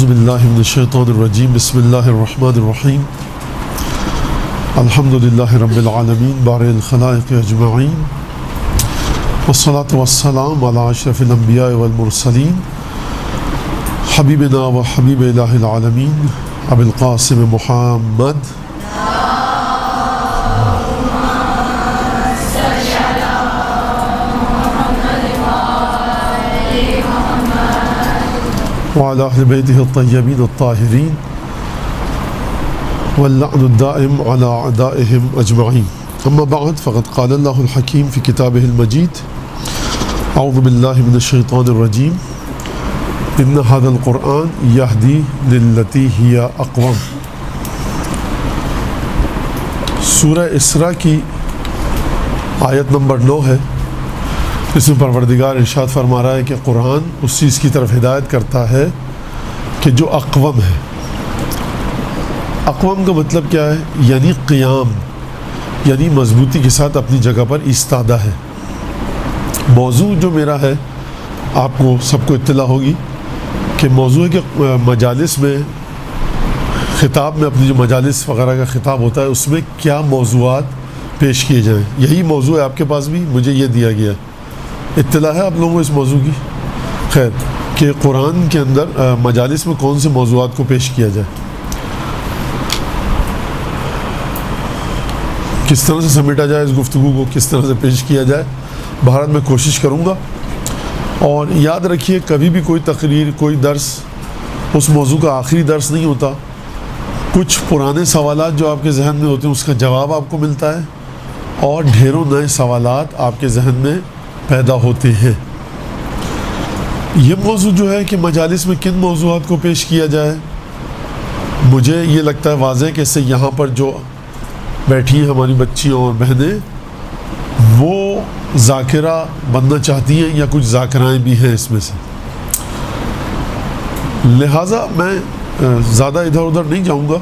اعوذ باللہ من الشیطان الرجیم بسم اللہ الرحمن الرحیم الحمد للہ رب العالمین بارئ الخلائق اجمعین والصلاة والسلام علی اشرف الانبیاء والمرسلین حبیبنا و حبیب الہ العالمین ابی القاسم محمد وعلى أهل بيته الطيبين الطاهرين واللعن الدائم على أعدائهم أجمعين أما بعد فقد قال الله الحكيم في كتابه المجيد أعوذ بالله من الشيطان الرجيم إن هذا القرآن يهدي للتي هي أقوم. سورہ اسراء کی آیت نمبر 9 ہے. اس میں پروردگار ارشاد فرما رہا ہے کہ قرآن اس چیز کی طرف ہدایت کرتا ہے کہ جو اقوم ہے. اقوم کا مطلب کیا ہے؟ یعنی قیام، یعنی مضبوطی کے ساتھ اپنی جگہ پر ایستادہ ہے. موضوع جو میرا ہے آپ کو سب کو اطلاع ہوگی کہ موضوع ہے کہ مجالس میں خطاب میں، اپنی جو مجالس وغیرہ کا خطاب ہوتا ہے اس میں کیا موضوعات پیش کیے جائیں. یہی موضوع ہے آپ کے پاس بھی، مجھے یہ دیا گیا ہے. اطلاع ہے آپ لوگوں کو اس موضوع کی؟ خیر، کہ قرآن کے اندر مجالس میں کون سے موضوعات کو پیش کیا جائے، کس طرح سے سمیٹا جائے، اس گفتگو کو کس طرح سے پیش کیا جائے. بہرحال میں کوشش کروں گا. اور یاد رکھیے کبھی بھی کوئی تقریر، کوئی درس اس موضوع کا آخری درس نہیں ہوتا. کچھ پرانے سوالات جو آپ کے ذہن میں ہوتے ہیں اس کا جواب آپ کو ملتا ہے، اور ڈھیروں نئے سوالات آپ کے ذہن میں پیدا ہوتے ہیں. یہ موضوع جو ہے کہ مجالس میں کن موضوعات کو پیش کیا جائے، مجھے یہ لگتا ہے واضح کہ اس سے یہاں پر جو بیٹھی ہیں ہماری بچیاں اور بہنیں، وہ ذاکرہ بننا چاہتی ہیں یا کچھ ذاکرائیں بھی ہیں اس میں سے. لہٰذا میں زیادہ ادھر ادھر نہیں جاؤں گا،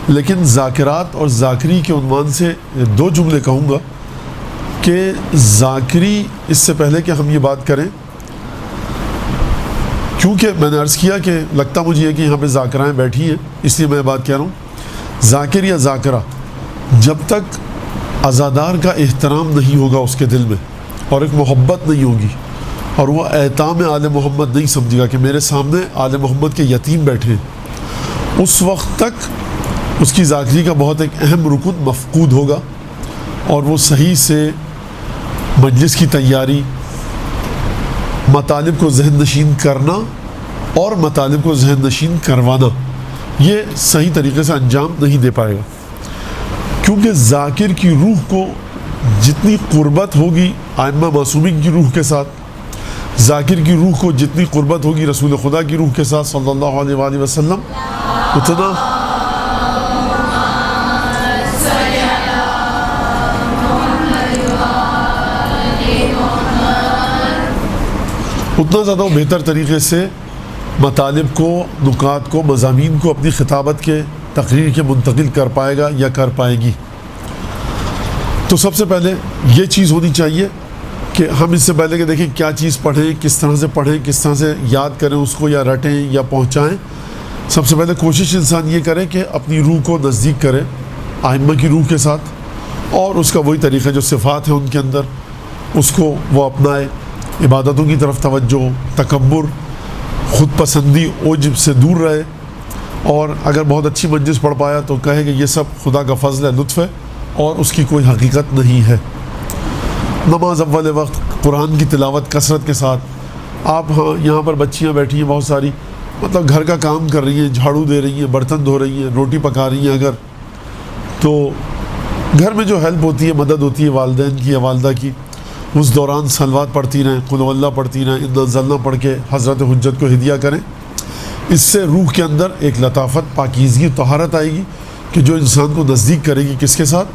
لیکن ذاکرات اور ذاکری کے عنوان سے دو جملے کہوں گا کہ ذاکری، اس سے پہلے کہ ہم یہ بات کریں، کیونکہ میں نے عرض کیا کہ لگتا مجھے یہ کہ یہاں پہ ذاکرائیں بیٹھی ہیں، اس لیے میں بات کہہ رہا ہوں. ذاکر یا ذاکرہ جب تک عزادار کا احترام نہیں ہوگا اس کے دل میں، اور ایک محبت نہیں ہوگی، اور وہ ایتام آل محمد نہیں سمجھے گا کہ میرے سامنے آل محمد کے یتیم بیٹھے، اس وقت تک اس کی ذاکری کا بہت ایک اہم رکن مفقود ہوگا. اور وہ صحیح سے مجلس کی تیاری، مطالب کو ذہن نشین کرنا اور مطالب کو ذہن نشین کروانا، یہ صحیح طریقے سے انجام نہیں دے پائے گا. کیونکہ ذاکر کی روح کو جتنی قربت ہوگی ائمہ معصومین کی روح کے ساتھ، ذاکر کی روح کو جتنی قربت ہوگی رسول خدا کی روح کے ساتھ صلی اللہ علیہ وآلہ وسلم، اتنا زیادہ بہتر طریقے سے مطالب کو، نکات کو، مضامین کو اپنی خطابت کے، تقریر کے منتقل کر پائے گا یا کر پائے گی. تو سب سے پہلے یہ چیز ہونی چاہیے کہ ہم اس سے پہلے کہ دیکھیں کیا چیز پڑھیں، کس طرح سے پڑھیں، کس طرح سے یاد کریں اس کو یا رٹیں یا پہنچائیں. سب سے پہلے کوشش انسان یہ کرے کہ اپنی روح کو نزدیک کرے ائمہ کی روح کے ساتھ، اور اس کا وہی طریقہ جو صفات ہیں ان کے اندر اس کو وہ اپنائے. عبادتوں کی طرف توجہ، تکبر، خود پسندی، عجب سے دور رہے. اور اگر بہت اچھی مجلس پڑھ پایا تو کہے کہ یہ سب خدا کا فضل ہے، لطف ہے، اور اس کی کوئی حقیقت نہیں ہے. نماز اول وقت، قرآن کی تلاوت کثرت کے ساتھ. آپ یہاں پر بچیاں بیٹھی ہیں بہت ساری، مطلب گھر کا کام کر رہی ہیں، جھاڑو دے رہی ہیں، برتن دھو رہی ہیں، روٹی پکا رہی ہیں. اگر تو گھر میں جو ہیلپ ہوتی ہے، مدد ہوتی ہے والدین کی یا والدہ کی، اس دوران صلوات پڑھتی رہیں، قل اللہ پڑھتی رہیں، انا انزلنا پڑھ کے حضرت حجت کو ہدیہ کریں. اس سے روح کے اندر ایک لطافت، پاکیزگی، طہارت آئے گی کہ جو انسان کو نزدیک کرے گی کس کے ساتھ؟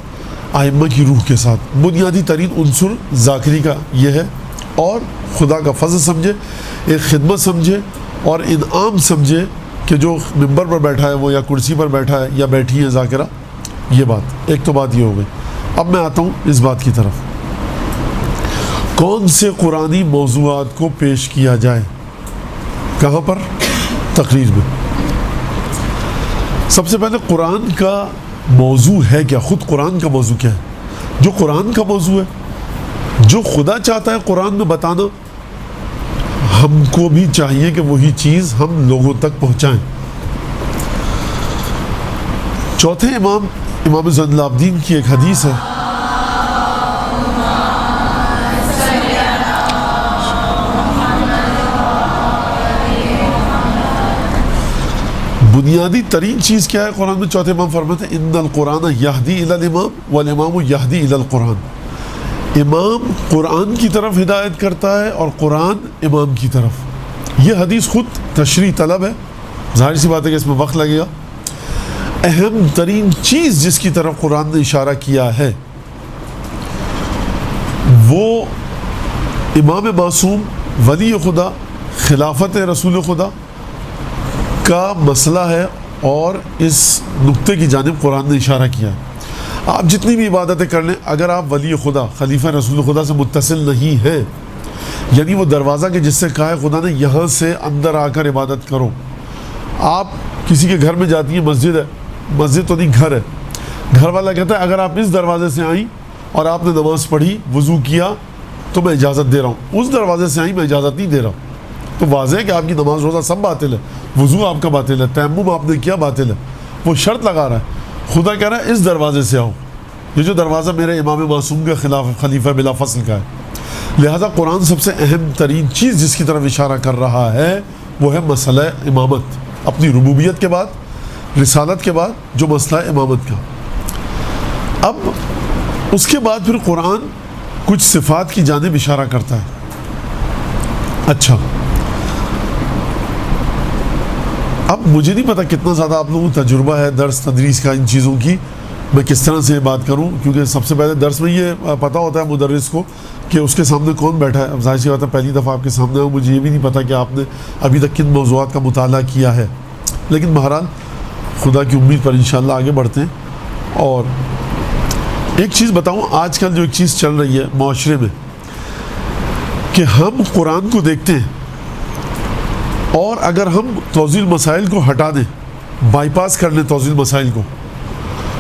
ائمہ کی روح کے ساتھ. بنیادی ترین عنصر ذاکری کا یہ ہے. اور خدا کا فضل سمجھے، ایک خدمت سمجھے اور انعام سمجھے کہ جو ممبر پر بیٹھا ہے وہ یا کرسی پر بیٹھا ہے یا بیٹھی ہے ذاکرہ. یہ بات ایک تو بات یہ ہو گئی. اب میں آتا ہوں اس بات کی طرف، کون سے قرآنی موضوعات کو پیش کیا جائے، کہاں پر؟ تقریر میں. سب سے پہلے قرآن کا موضوع ہے کیا؟ خود قرآن کا موضوع کیا ہے؟ جو قرآن کا موضوع ہے، جو خدا چاہتا ہے قرآن میں بتانا، ہم کو بھی چاہیے کہ وہی چیز ہم لوگوں تک پہنچائیں۔ چوتھے امام زین العابدین کی ایک حدیث ہے، بنیادی ترین چیز کیا ہے قرآن میں؟ چوتھے امام فرماتے ہیں ان القرآن یہدی الی الامام والامام یہدی الی القرآن۔ امام قرآن کی طرف ہدایت کرتا ہے اور قرآن امام کی طرف۔ یہ حدیث خود تشریح طلب ہے، ظاہر سی بات ہے کہ اس میں وقت لگے گا۔ اہم ترین چیز جس کی طرف قرآن نے اشارہ کیا ہے وہ امام معصوم، ولی خدا، خلافت رسول خدا کا مسئلہ ہے، اور اس نقطے کی جانب قرآن نے اشارہ کیا ہے۔ آپ جتنی بھی عبادتیں کر لیں، اگر آپ ولی خدا، خلیفہ رسول خدا سے متصل نہیں ہیں، یعنی وہ دروازہ کہ جس سے کہا ہے خدا نے یہاں سے اندر آ کر عبادت کرو۔ آپ کسی کے گھر میں جاتی ہیں، مسجد ہے، مسجد تو نہیں گھر ہے، گھر والا کہتا ہے اگر آپ اس دروازے سے آئیں اور آپ نے نماز پڑھی، وضو کیا تو میں اجازت دے رہا ہوں، اس دروازے سے آئیں میں اجازت نہیں دے رہا ہوں۔ تو واضح ہے کہ آپ کی نماز روزہ سب باطل ہے، وضو آپ کا باطل ہے، تیمم آپ نے کیا باطل ہے۔ وہ شرط لگا رہا ہے، خدا کہہ رہا ہے اس دروازے سے آؤ، یہ جو دروازہ میرے امام معصوم کے خلاف خلیفہ بلا فصل کا ہے۔ لہذا قرآن سب سے اہم ترین چیز جس کی طرف اشارہ کر رہا ہے وہ ہے مسئلہ امامت، اپنی ربوبیت کے بعد، رسالت کے بعد جو مسئلہ امامت کا۔ اب اس کے بعد پھر قرآن کچھ صفات کی جانب اشارہ کرتا ہے۔ اچھا، اب مجھے نہیں پتا کتنا زیادہ آپ لوگوں کو تجربہ ہے درس تدریس کا ان چیزوں کی، میں کس طرح سے بات کروں، کیونکہ سب سے پہلے درس میں یہ پتہ ہوتا ہے مدرس کو کہ اس کے سامنے کون بیٹھا ہے۔ اب ظاہر سی بات ہے پہلی دفعہ آپ کے سامنے ہوں، مجھے یہ بھی نہیں پتا کہ آپ نے ابھی تک کن موضوعات کا مطالعہ کیا ہے، لیکن بہرحال خدا کی امید پر انشاءاللہ آگے بڑھتے ہیں۔ اور ایک چیز بتاؤں، آج کل جو ایک چیز چل رہی ہے معاشرے میں کہ ہم قرآن کو دیکھتے ہیں اور اگر ہم توضیح المسائل کو ہٹا دیں، بائی پاس کر لیں توضیح المسائل کو،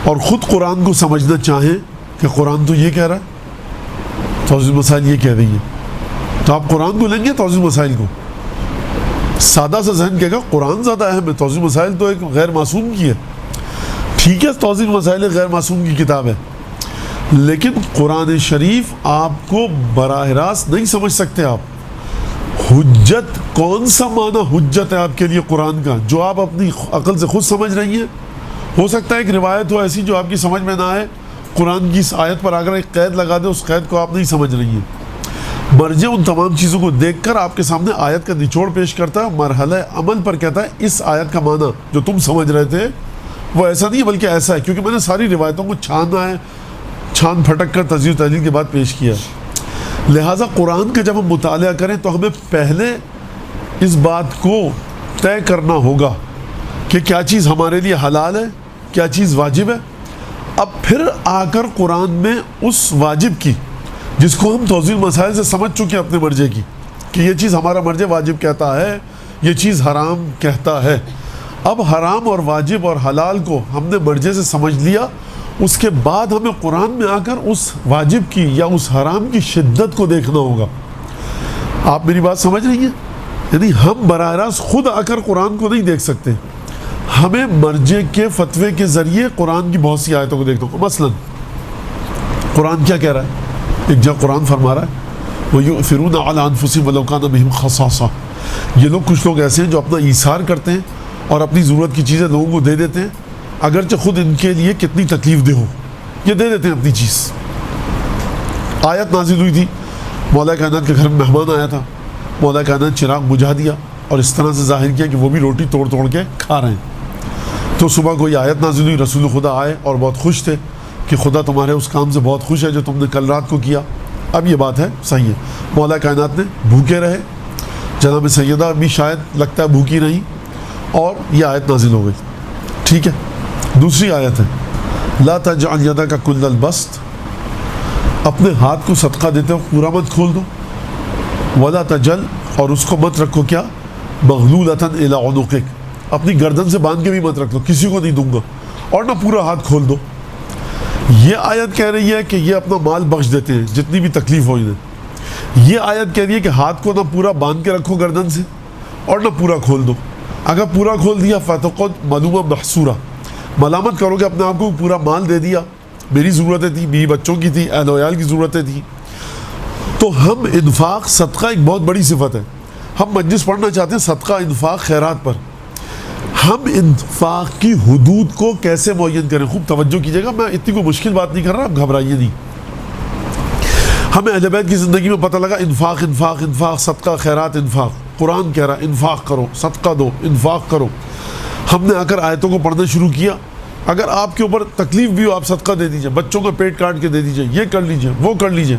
اور خود قرآن کو سمجھنا چاہیں کہ قرآن تو یہ کہہ رہا ہے، توضیح المسائل یہ کہہ رہی ہے، تو آپ قرآن کو لیں گے توضیح المسائل کو؟ سادہ سا ذہن کہے گا قرآن زیادہ اہم ہے، توضیح المسائل تو ایک غیر معصوم کی ہے۔ ٹھیک ہے، توضیح المسائل ایک غیر معصوم کی کتاب ہے، لیکن قرآن شریف آپ کو براہ راست نہیں سمجھ سکتے آپ۔ حجت، کون سا معنی حجت ہے آپ کے لیے قرآن کا جو آپ اپنی عقل سے خود سمجھ رہی ہیں؟ ہو سکتا ہے ایک روایت ہو ایسی جو آپ کی سمجھ میں نہ آئے، قرآن کی اس آیت پر اگر ایک قید لگا دے، اس قید کو آپ نہیں سمجھ رہی ہیں۔ مرجع ان تمام چیزوں کو دیکھ کر آپ کے سامنے آیت کا نچوڑ پیش کرتا ہے، مرحلہ عمل پر کہتا ہے اس آیت کا معنی جو تم سمجھ رہے تھے وہ ایسا نہیں بلکہ ایسا ہے، کیونکہ میں نے ساری روایتوں کو چھان پھٹک کر تجزیہ و تحلیل کے بعد پیش کیا ہے۔ لہٰذا قرآن کا جب ہم مطالعہ کریں تو ہمیں پہلے اس بات کو طے کرنا ہوگا کہ کیا چیز ہمارے لیے حلال ہے، کیا چیز واجب ہے۔ اب پھر آ کر قرآن میں اس واجب کی جس کو ہم توضیح المسائل سے سمجھ چکے ہیں اپنے مرجع کی کہ یہ چیز ہمارا مرجع واجب کہتا ہے، یہ چیز حرام کہتا ہے۔ اب حرام اور واجب اور حلال کو ہم نے مرجع سے سمجھ لیا، اس کے بعد ہمیں قرآن میں آ کر اس واجب کی یا اس حرام کی شدت کو دیکھنا ہوگا۔ آپ میری بات سمجھ رہی ہیں؟ یعنی ہم براہ راست خود آ کر قرآن کو نہیں دیکھ سکتے، ہمیں مرجع کے فتوے کے ذریعے قرآن کی بہت سی آیتوں کو دیکھنا ہوگا۔ مثلا قرآن کیا کہہ رہا ہے؟ ایک جگہ قرآن فرما رہا ہے وَيُؤْثِرُونَ عَلَىٰ أَنفُسِهِمْ وَلَوْ كَانَ بِهِمْ خَصَاصَةٌ، یہ لوگ کچھ لوگ ایسے ہیں جو اپنا ایثار کرتے ہیں اور اپنی ضرورت کی چیزیں لوگوں کو دے دیتے ہیں، اگرچہ خود ان کے لیے کتنی تکلیف دہ ہو، یہ دے دیتے ہیں اپنی چیز۔ آیت نازل ہوئی تھی، مولا کائنات کے گھر میں مہمان آیا تھا، مولا کائنات چراغ بجھا دیا اور اس طرح سے ظاہر کیا کہ وہ بھی روٹی توڑ توڑ کے کھا رہے ہیں۔ تو صبح کو یہ آیت نازل ہوئی، رسول خدا آئے اور بہت خوش تھے کہ خدا تمہارے اس کام سے بہت خوش ہے جو تم نے کل رات کو کیا۔ اب یہ بات ہے صحیح ہے، مولا کائنات نے بھوکے رہے، جناب سیدہ بھی شاید لگتا ہے بھوکی رہی، اور یہ آیت نازل ہو گئی۔ ٹھیک ہے، دوسری آیت ہے لا تجعل یدک کل البسط، اپنے ہاتھ کو صدقہ دیتے ہو پورا مت کھول دو، ولا تجل، اور اس کو مت رکھو کیا مغلولۃ الی عنقک، اپنی گردن سے باندھ کے بھی مت رکھ لو، کسی کو نہیں دوں گا، اور نہ پورا ہاتھ کھول دو۔ یہ آیت کہہ رہی ہے کہ یہ اپنا مال بخش دیتے ہیں جتنی بھی تکلیف ہو انہیں۔ یہ آیت کہہ رہی ہے کہ ہاتھ کو نہ پورا باندھ کے رکھو گردن سے اور نہ پورا کھول دو۔ اگر پورا کھول دیا فتقد ملومہ محصورہ، ملامت کرو گے اپنے آپ کو، پورا مال دے دیا، میری ضرورتیں تھیں، بیوی بچوں کی تھی، اہل و عیال کی ضرورتیں تھیں۔ تو ہم انفاق، صدقہ ایک بہت بڑی صفت ہے۔ ہم مجلس پڑھنا چاہتے ہیں صدقہ، انفاق، خیرات پر۔ ہم انفاق کی حدود کو کیسے معین کریں؟ خوب توجہ کیجیے گا، میں اتنی کوئی مشکل بات نہیں کر رہا، آپ گھبرائیے نہیں۔ ہمیں اہل بیت کی زندگی میں پتہ لگا انفاق انفاق انفاق، صدقہ، خیرات، انفاق، قرآن کہہ رہا ہے انفاق کرو، صدقہ دو، انفاق کرو۔ ہم نے آ کر آیتوں کو پڑھنا شروع کیا۔ اگر آپ کے اوپر تکلیف بھی ہو آپ صدقہ دے دیجئے، بچوں کا پیٹ کاٹ کے دے دیجئے، یہ کر لیجئے، وہ کر لیجئے۔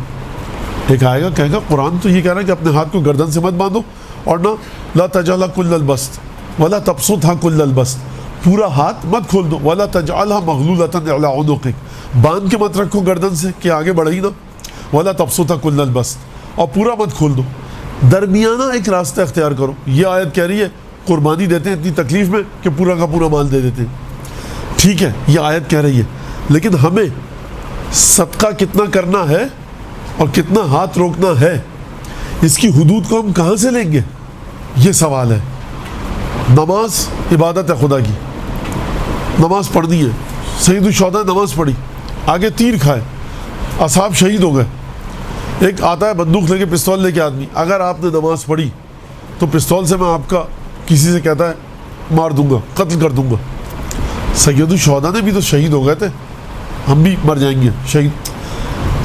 ایک آئے گا کہے گا قرآن تو یہ کہہ رہا ہے کہ اپنے ہاتھ کو گردن سے مت باندھو، اور نہ لا تجعلها کل البسط ولا تبسطها کل البسط، پورا ہاتھ مت کھول دو، ولا تجعلها مغلولة على عنقك، باندھ کے مت رکھو گردن سے کہ آگے بڑھے ہی نہ، ولا تبسطها کل البسط، اور پورا مت کھول دو، درمیانہ ایک راستہ اختیار کرو۔ یہ آیت کہہ رہی ہے قربانی دیتے ہیں اتنی تکلیف میں کہ پورا کا پورا مال دے دیتے ہیں، ٹھیک ہے یہ آیت کہہ رہی ہے، لیکن ہمیں صدقہ کتنا کرنا ہے اور کتنا ہاتھ روکنا ہے، اس کی حدود کو ہم کہاں سے لیں گے؟ یہ سوال ہے۔ نماز عبادت ہے خدا کی، نماز پڑھنی ہے، سید الشہداء نے نماز پڑھی، آگے تیر کھائے، اصحاب شہید ہو گئے۔ ایک آتا ہے بندوق لے کے، پستول لے کے آدمی، اگر آپ نے نماز پڑھی تو پستول سے میں آپ کا کسی سے کہتا ہے مار دوں گا، قتل کر دوں گا۔ سید الشہداء نے بھی تو شہید ہو گئے تھے، ہم بھی مر جائیں گے شہید۔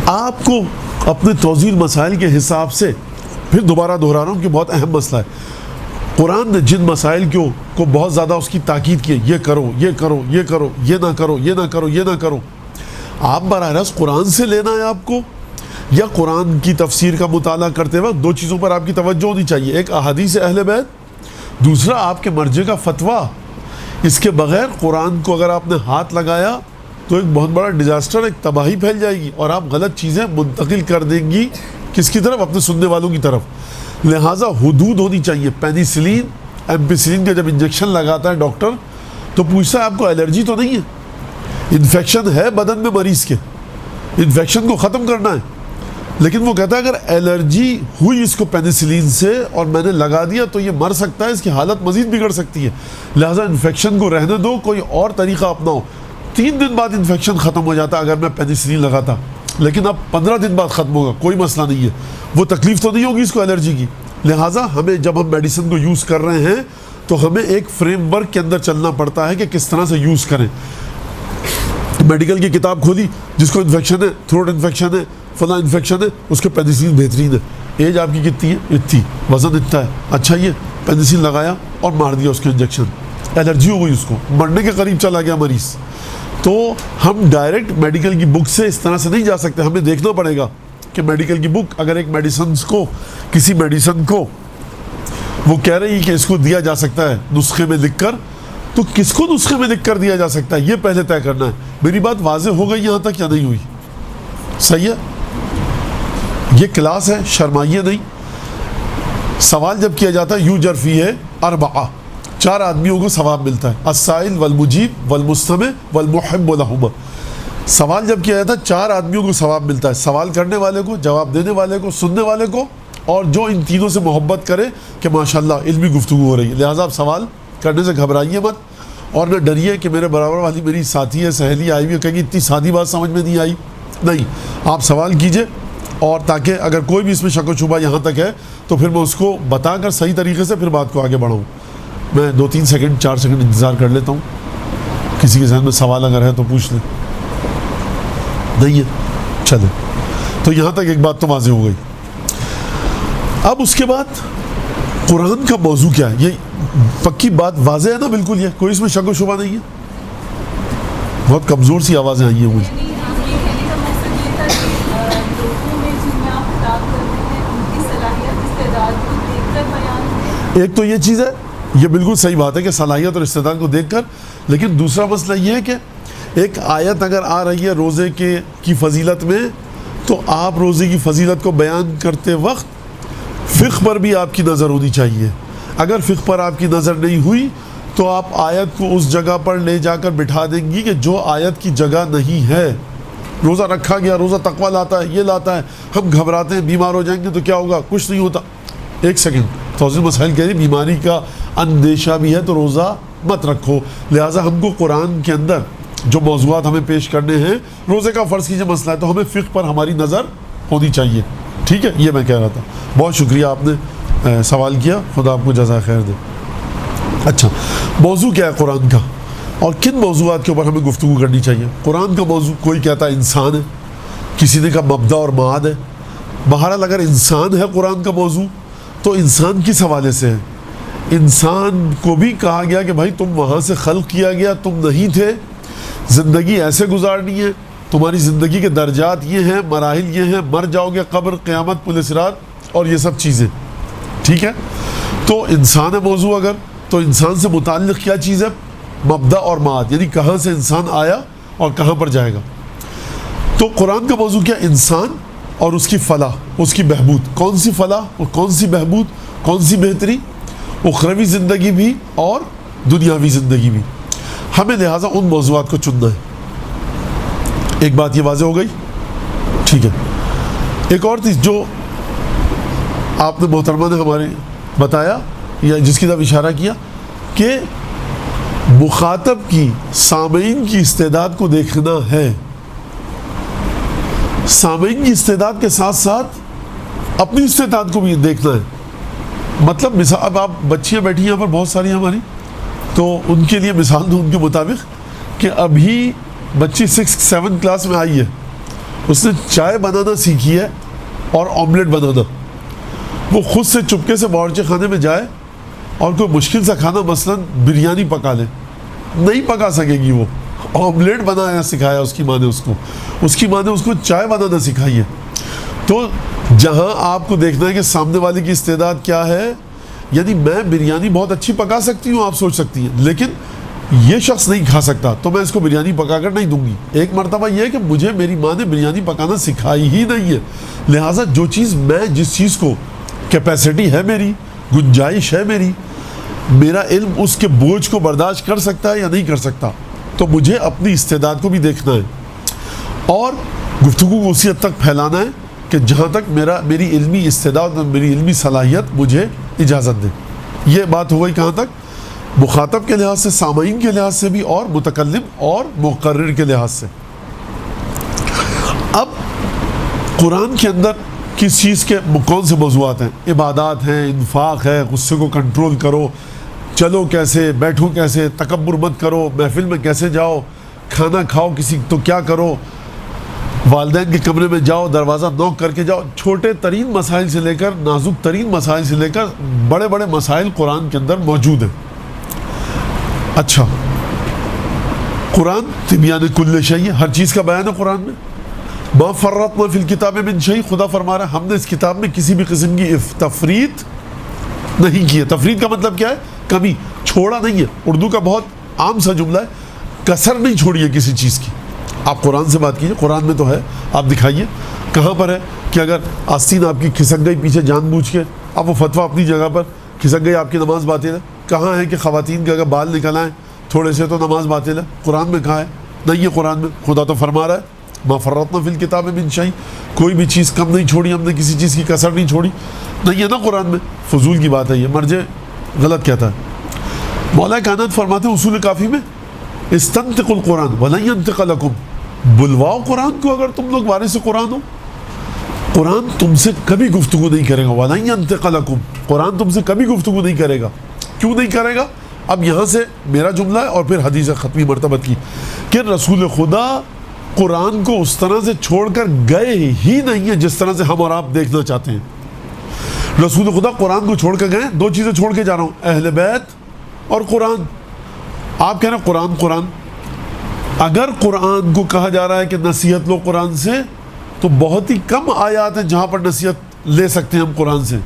آپ کو اپنے توضیح مسائل کے حساب سے، پھر دوبارہ دہرا رہا ہوں کہ بہت اہم مسئلہ ہے، قرآن نے جن مسائل کو بہت زیادہ اس کی تاکید کی ہے، یہ کرو، یہ کرو، یہ کرو، یہ نہ کرو، یہ نہ کرو، یہ نہ کرو، آپ براہ راست قرآن سے لینا ہے آپ کو، یا قرآن کی تفسیر کا مطالعہ کرتے وقت دو چیزوں پر آپ کی توجہ ہونی چاہیے، ایک احادیث اہل بیت، دوسرا آپ کے مرجع کا فتویٰ۔ اس کے بغیر قرآن کو اگر آپ نے ہاتھ لگایا تو ایک بہت بڑا ڈیزاسٹر، ایک تباہی پھیل جائے گی، اور آپ غلط چیزیں منتقل کر دیں گی کس کی طرف؟ اپنے سننے والوں کی طرف۔ لہٰذا حدود ہونی چاہیے۔ پینیسلین، ایمپیسلین کا جب انجیکشن لگاتا ہے ڈاکٹر تو پوچھتا ہے آپ کو الرجی تو نہیں ہے؟ انفیکشن ہے بدن میں مریض کے، انفیکشن کو ختم کرنا ہے، لیکن وہ کہتا ہے اگر الرجی ہوئی اس کو پینیسلین سے اور میں نے لگا دیا تو یہ مر سکتا ہے، اس کی حالت مزید بگڑ سکتی ہے، لہٰذا انفیکشن کو رہنے دو، کوئی اور طریقہ اپناؤ۔ 3 دن بعد انفیکشن ختم ہو جاتا اگر میں پینیسلین لگاتا، لیکن اب 15 دن بعد ختم ہوگا، کوئی مسئلہ نہیں ہے، وہ تکلیف تو نہیں ہوگی اس کو الرجی کی۔ لہٰذا ہمیں جب ہم میڈیسن کو یوز کر رہے ہیں تو ہمیں ایک فریم ورک کے اندر چلنا پڑتا ہے کہ کس طرح سے یوز کریں۔ میڈیکل کی کتاب کھولی، جس کو انفیکشن ہے، تھروٹ انفیکشن ہے، فلاں انفیکشن ہے، اس کے پینیسلین بہترین ہے، ایج آپ کی کتنی ہے؟ اتنی، وزن اتنا ہے، اچھا یہ پینیسلین لگایا اور مار دیا اس کے انجیکشن، الرجی ہو گئی، اس کو مرنے کے قریب چلا گیا مریض۔ تو ہم ڈائریکٹ میڈیکل کی بک سے اس طرح سے نہیں جا سکتے، ہمیں دیکھنا پڑے گا کہ میڈیکل کی بک اگر ایک کسی میڈیسن کو وہ کہہ رہی ہے کہ اس کو دیا جا سکتا ہے نسخے میں لکھ کر، تو کس کو نسخے میں لکھ کر دیا جا سکتا ہے یہ پہلے طے کرنا ہے۔ میری بات واضح ہو گئی یہاں تک یا نہیں ہوئی؟ صحیح ہے، یہ کلاس ہے، شرمائیے نہیں۔ سوال جب کیا جاتا ہے یوجر فی ہے 4 4 آدمیوں کو ثواب ملتا ہے، السائل والمجیب والمستمع والمحب لہما۔ سوال جب کیا جاتا ہے 4 آدمیوں کو ثواب ملتا ہے، سوال کرنے والے کو، جواب دینے والے کو، سننے والے کو، اور جو ان تینوں سے محبت کرے کہ ماشاءاللہ علمی گفتگو ہو رہی ہے۔ لہٰذا آپ سوال کرنے سے گھبرائیے مت، اور نہ ڈریے کہ میرے برابر والی میری ساتھی ہے، سہیلی آئی ہوئی ہے، کہیں اتنی سادی بات سمجھ میں نہیں آئی، نہیں، آپ سوال کیجئے، اور تاکہ اگر کوئی بھی اس میں شک و شبہ یہاں تک ہے تو پھر میں اس کو بتا کر صحیح طریقے سے پھر بات کو آگے بڑھاؤں۔ میں 2-3 سیکنڈ 4 سیکنڈ انتظار کر لیتا ہوں، کسی کے ذہن میں سوال اگر ہے تو پوچھ لیں، نہیں ہے چلے۔ تو یہاں تک ایک بات تو واضح ہو گئی۔ اب اس کے بعد قرآن کا موضوع کیا ہے، یہ پکی بات واضح ہے نا بالکل، یہ کوئی اس میں شک و شبہ نہیں ہے۔ بہت کمزور سی آوازیں آئی ہیں مجھے۔ ایک تو یہ چیز ہے، یہ بالکل صحیح بات ہے کہ صلاحیت اور استعداد کو دیکھ کر، لیکن دوسرا مسئلہ یہ ہے کہ ایک آیت اگر آ رہی ہے روزے کی فضیلت میں، تو آپ روزے کی فضیلت کو بیان کرتے وقت فقہ پر بھی آپ کی نظر ہونی چاہیے۔ اگر فقہ پر آپ کی نظر نہیں ہوئی تو آپ آیت کو اس جگہ پر لے جا کر بٹھا دیں گی کہ جو آیت کی جگہ نہیں ہے. روزہ رکھا گیا, روزہ تقویٰ لاتا ہے, یہ لاتا ہے, ہم گھبراتے ہیں بیمار ہو جائیں گے تو کیا ہوگا, کچھ نہیں ہوتا. ایک سیکنڈ, توضیح مسائل کہہ رہی بیماری کا اندیشہ بھی ہے تو روزہ مت رکھو. لہٰذا ہم کو قرآن کے اندر جو موضوعات ہمیں پیش کرنے ہیں, روزے کا فرض کیجیے مسئلہ ہے تو ہمیں فقہ پر ہماری نظر ہونی چاہیے. ٹھیک ہے, یہ میں کہہ رہا تھا. بہت شکریہ, آپ نے سوال کیا, خدا آپ کو جزائے خیر دے. اچھا, موضوع کیا ہے قرآن کا اور کن موضوعات کے اوپر ہمیں گفتگو کرنی چاہیے؟ قرآن کا موضوع کوئی کہتا ہے انسان ہے, کسی نے کہا مبدا اور معاد ہے. بہرحال اگر انسان ہے قرآن کا موضوع تو انسان کس حوالے سے ہے؟ انسان کو بھی کہا گیا کہ بھائی تم وہاں سے خلق کیا گیا, تم نہیں تھے, زندگی ایسے گزارنی ہے, تمہاری زندگی کے درجات یہ ہیں, مراحل یہ ہیں, مر جاؤ گے, قبر, قیامت, پل صراط اور یہ سب چیزیں. ٹھیک ہے, تو انسان ہے موضوع اگر, تو انسان سے متعلق کیا چیز ہے؟ مبدا اور معاد, یعنی کہاں سے انسان آیا اور کہاں پر جائے گا. تو قرآن کا موضوع کیا؟ انسان اور اس کی فلاح, اس کی بہبود. کون سی فلاح اور کون سی بہبود, کون سی بہتری؟ اخروی زندگی بھی اور دنیاوی زندگی بھی. ہمیں لہٰذا ان موضوعات کو چننا ہے. ایک بات یہ واضح ہو گئی. ٹھیک ہے, ایک اور چیز جو آپ نے محترمہ نے ہمارے بتایا یا جس کی طرف اشارہ کیا کہ مخاطب کی, سامعین کی استعداد کو دیکھنا ہے. سامعین کی استعداد کے ساتھ ساتھ اپنی استعداد کو بھی دیکھنا ہے. مطلب مثال, اب آپ بچیاں بیٹھی ہیں یہاں پر بہت ساری ہماری, تو ان کے لیے مثال دوں ان کے مطابق کہ ابھی بچی 6-7 کلاس میں آئی ہے, اس نے چائے بنانا سیکھی ہے اور آملیٹ بنانا. وہ خود سے چپکے سے باورچی خانے میں جائے اور کوئی مشکل سا کھانا مثلا بریانی پکا لے, نہیں پکا سکے گی. وہ آملیٹ بنایا سکھایا اس کی ماں نے, اس کی ماں نے اس کو چائے بنانا سکھائی ہے. تو جہاں آپ کو دیکھنا ہے کہ سامنے والے کی استعداد کیا ہے, یعنی میں بریانی بہت اچھی پکا سکتی ہوں, آپ سوچ سکتی ہیں, لیکن یہ شخص نہیں کھا سکتا تو میں اس کو بریانی پکا کر نہیں دوں گی. ایک مرتبہ یہ ہے کہ مجھے میری ماں نے بریانی پکانا سکھائی ہی نہیں ہے, لہٰذا جو چیز میں, جس چیز کو کیپیسٹی ہے میری, گنجائش ہے میری, میرا علم اس کے بوجھ کو برداشت کر سکتا ہے یا نہیں کر سکتا, تو مجھے اپنی استعداد کو بھی دیکھنا ہے اور گفتگو کو اسی حد تک پھیلانا ہے کہ جہاں تک میری علمی استعداد اور میری علمی صلاحیت مجھے اجازت دے. یہ بات ہو گئی کہاں تک؟ مخاطب کے لحاظ سے, سامعین کے لحاظ سے بھی, اور متکلم اور مقرر کے لحاظ سے. اب قرآن کے اندر کس چیز کے کون سے موضوعات ہیں؟ عبادات ہیں, انفاق ہے, غصے کو کنٹرول کرو, چلو کیسے, بیٹھو کیسے, تکبر مت کرو, محفل میں کیسے جاؤ, کھانا کھاؤ کسی تو کیا کرو, والدین کے کمرے میں جاؤ, دروازہ نوک کر کے جاؤ. چھوٹے ترین مسائل سے لے کر نازک ترین مسائل سے لے کر بڑے بڑے مسائل قرآن کے اندر موجود ہیں. اچھا, قرآن تبیان کل شیء, ہر چیز کا بیان ہے قرآن میں. ما فرطنا فی الکتاب من شیء, خدا فرما رہا ہے ہم نے اس کتاب میں کسی بھی قسم کی تفریط نہیں کی ہے. تفریط کا مطلب کیا ہے؟ کمی, چھوڑا نہیں ہے. اردو کا بہت عام سا جملہ ہے, کسر نہیں چھوڑی ہے کسی چیز کی. آپ قرآن سے بات کیجئے, قرآن میں تو ہے, آپ دکھائیے کہاں پر ہے کہ اگر آستین آپ کی کھسک گئی پیچھے جان بوجھ کے, اب وہ فتویٰ اپنی جگہ پر, کھسک گئی آپ کی نماز باطل ہے. کہاں ہے کہ خواتین کے اگر بال نکل آئیں تھوڑے سے تو نماز باطل ہے؟ قرآن میں کہاں ہے؟ نہیں ہے قرآن میں. خدا تو فرما رہا ہے ما فرطنا فی الکتاب من شیء, کوئی بھی چیز کم نہیں چھوڑی ہم نے, کسی چیز کی کسر نہیں چھوڑی. نہیں ہے نا قرآن میں, فضول کی بات ہے یہ, مرجع غلط کہتا ہے. مولا کائنات فرماتے ہیں اصول کافی میں, استنطقوا القرآن ولن ينطق لكم, بلواؤ قرآن کو اگر تم لوگ وارث قرآن ہو. قرآن تم سے کبھی گفتگو نہیں کرے گا. ولن ينطق لكم, قرآن تم سے کبھی گفتگو نہیں کرے گا. کیوں نہیں کرے گا؟ اب یہاں سے میرا جملہ ہے اور پھر حدیث ختمی مرتبت کی کہ رسول خدا قرآن کو اس طرح سے چھوڑ کر گئے ہی نہیں ہیں جس طرح سے ہم اور آپ دیکھنا چاہتے ہیں. رسول خدا قرآن کو چھوڑ کر گئے, دو چیزیں چھوڑ کے جا رہا ہوں, اہل بیت اور قرآن. آپ کہہ رہے ہیں قرآن قرآن, اگر قرآن کو کہا جا رہا ہے کہ نصیحت لو قرآن سے, تو بہت ہی کم آیات ہیں جہاں پر نصیحت لے سکتے ہیں ہم قرآن سے.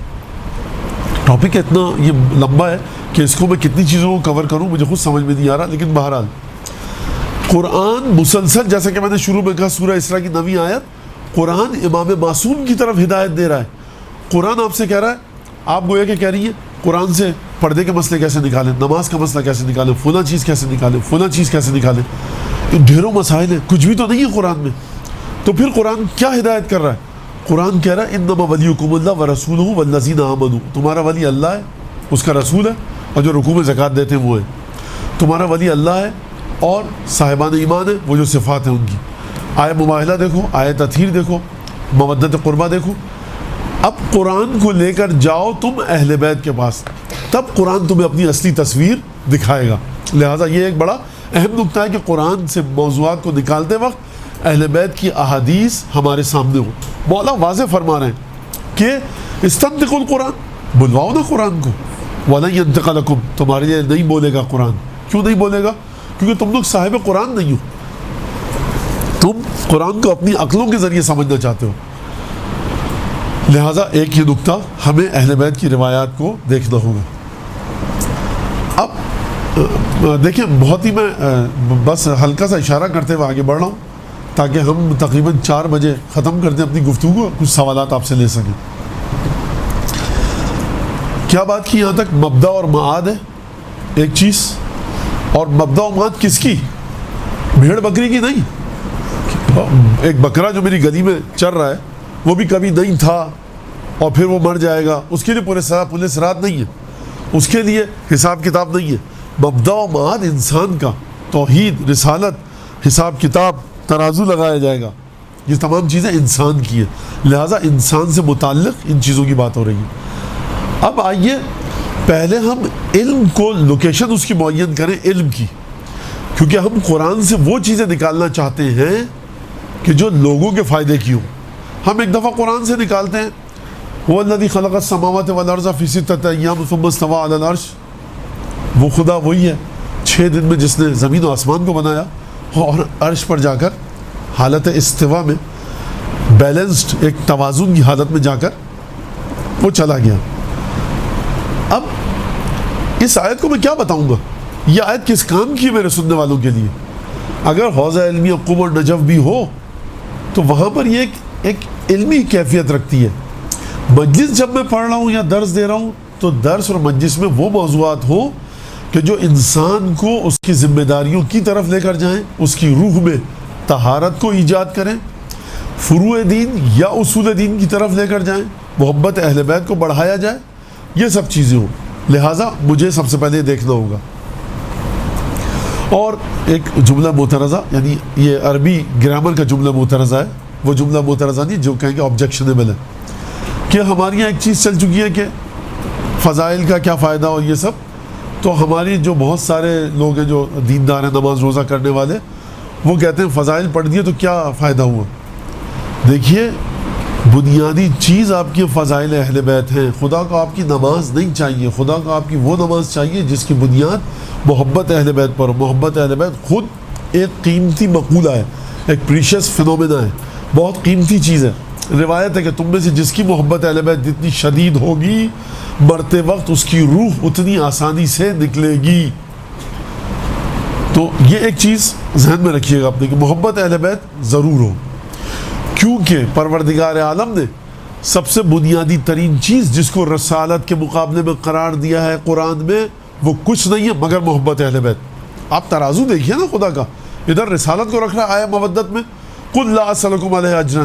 ٹاپک اتنا یہ لمبا ہے کہ اس کو میں کتنی چیزوں کو کور کروں مجھے خود سمجھ میں نہیں آ رہا, لیکن بہرحال قرآن مسلسل, جیسے کہ میں نے شروع میں کہا سورہ اسراء کی 9ویں آیت, قرآن امام معصوم کی طرف ہدایت دے رہا ہے. قرآن آپ سے کہہ رہا ہے, آپ گویا کہ کہہ رہی ہیں قرآن سے پردے کے مسئلے کیسے نکالیں، نماز کا مسئلہ کیسے نکالیں، فلاں چیز کیسے نکالیں، فلاں چیز کیسے نکالیں، تو ڈھیروں مسائل ہیں، کچھ بھی تو نہیں ہے قرآن میں. تو پھر قرآن کیا ہدایت کر رہا ہے؟ قرآن کہہ رہا ہے انما ولیکم اللہ ورسولہ والذین آمنوا، تمہارا ولی اللہ ہے، اس کا رسول ہے، اور جو رکوع میں زکوٰۃ دیتے ہیں وہ ہے. تمہارا ولی اللہ ہے اور صاحبان ایمان ہے، وہ جو صفات ہیں ان کی. آیت مباہلہ دیکھو، آیت تطہیر دیکھو، مودت قربہ دیکھو. اب قرآن کو لے کر جاؤ تم اہل بیت کے پاس، تب قرآن تمہیں اپنی اصلی تصویر دکھائے گا. لہٰذا یہ ایک بڑا اہم نقطہ ہے کہ قرآن سے موضوعات کو نکالتے وقت اہل بیت کی احادیث ہمارے سامنے ہو. مولا واضح فرما رہے ہیں کہ استنطقوا القرآن، بلواؤ نا قرآن کو. وَلَن يَنطِقَ لَكُمْ، تمہارے لیے نہیں بولے گا قرآن. کیوں نہیں بولے گا؟ کیونکہ تم لوگ صاحب قرآن نہیں ہو، تم قرآن کو اپنی عقلوں کے ذریعے سمجھنا چاہتے ہو. لہٰذا ایک یہ نقطہ ہمیں اہل بیت کی روایات کو دیکھنا ہوگا. اب دیکھیں، بہت ہی میں بس ہلکا سا اشارہ کرتے ہوئے آگے بڑھ رہا ہوں تاکہ ہم تقریباً 4 بجے ختم کر دیں اپنی گفتگو، کچھ سوالات آپ سے لے سکیں. کیا بات کی یہاں تک؟ مبدا اور معاد ہے ایک چیز، اور مبدا و معاد کس کی؟ بھیڑ بکری کی نہیں. ایک بکرا جو میری گلی میں چر رہا ہے وہ بھی کبھی نہیں تھا اور پھر وہ مر جائے گا، اس کے لیے پورے صراط نہیں ہے، اس کے لیے حساب کتاب نہیں ہے. مبدا و معاد انسان کا، توحید، رسالت، حساب کتاب، ترازو لگایا جائے گا، یہ تمام چیزیں انسان کی ہیں. لہٰذا انسان سے متعلق ان چیزوں کی بات ہو رہی ہے. اب آئیے پہلے ہم علم کو لوکیشن اس کی معین کریں، علم کی، کیونکہ ہم قرآن سے وہ چیزیں نکالنا چاہتے ہیں کہ جو لوگوں کے فائدے کی ہوں. ہم ایک دفعہ قرآن سے نکالتے ہیں هو الذی خلق السماوات والارض فی ستۃ ایام ثم استوى علی العرش، وہ خدا وہی ہے 6 دن میں جس نے زمین و آسمان کو بنایا اور عرش پر جا کر حالت استوا میں بیلنسڈ ایک توازن کی حالت میں جا کر وہ چلا گیا. اب اس آیت کو میں کیا بتاؤں گا؟ یہ آیت کس کام کی میرے سننے والوں کے لیے؟ اگر حوضہ علمی قم اور نجف بھی ہو تو وہاں پر یہ ایک علمی کیفیت رکھتی ہے. مجلس جب میں پڑھ رہا ہوں یا درس دے رہا ہوں تو درس اور مجلس میں وہ موضوعات ہوں کہ جو انسان کو اس کی ذمہ داریوں کی طرف لے کر جائیں، اس کی روح میں طہارت کو ایجاد کریں، فروع دین یا اصول دین کی طرف لے کر جائیں، محبت اہل بیت کو بڑھایا جائے، یہ سب چیزیں ہوں. لہٰذا مجھے سب سے پہلے دیکھنا ہوگا. اور ایک جملہ معترضہ، یعنی یہ عربی گرامر کا جملہ معترضہ ہے، وہ جملہ معترضہ نہیں جو کہیں گے آبجیکشنیبل ہے، کہ ہماری یہاں ایک چیز چل چکی ہے کہ فضائل کا کیا فائدہ اور یہ سب. تو ہماری جو بہت سارے لوگ ہیں جو دیندار ہیں، نماز روزہ کرنے والے، وہ کہتے ہیں فضائل پڑھ دیے تو کیا فائدہ ہوا. دیکھیے، بنیادی چیز آپ کی فضائل اہل بیت ہیں. خدا کو آپ کی نماز نہیں چاہیے، خدا کو آپ کی وہ نماز چاہیے جس کی بنیاد محبت اہل بیت پر ہو. محبت اہل بیت خود ایک قیمتی مقولہ ہے، ایک پریشیس فنومینا ہے، بہت قیمتی چیز ہے. روایت ہے کہ تم میں سے جس کی محبت اہل بیت جتنی شدید ہوگی، مرتے وقت اس کی روح اتنی آسانی سے نکلے گی. تو یہ ایک چیز ذہن میں رکھیے گا اپنے کہ محبت اہل بیت ضرور ہو، کیونکہ پروردگار عالم نے سب سے بنیادی ترین چیز جس کو رسالت کے مقابلے میں قرار دیا ہے قرآن میں، وہ کچھ نہیں ہے مگر محبت اہل بیت. آپ ترازو دیکھیے نا خدا کا، ادھر رسالت کو رکھ رہا ہے آیا مودت میں، قل لا اسألکم علیہ اجرا،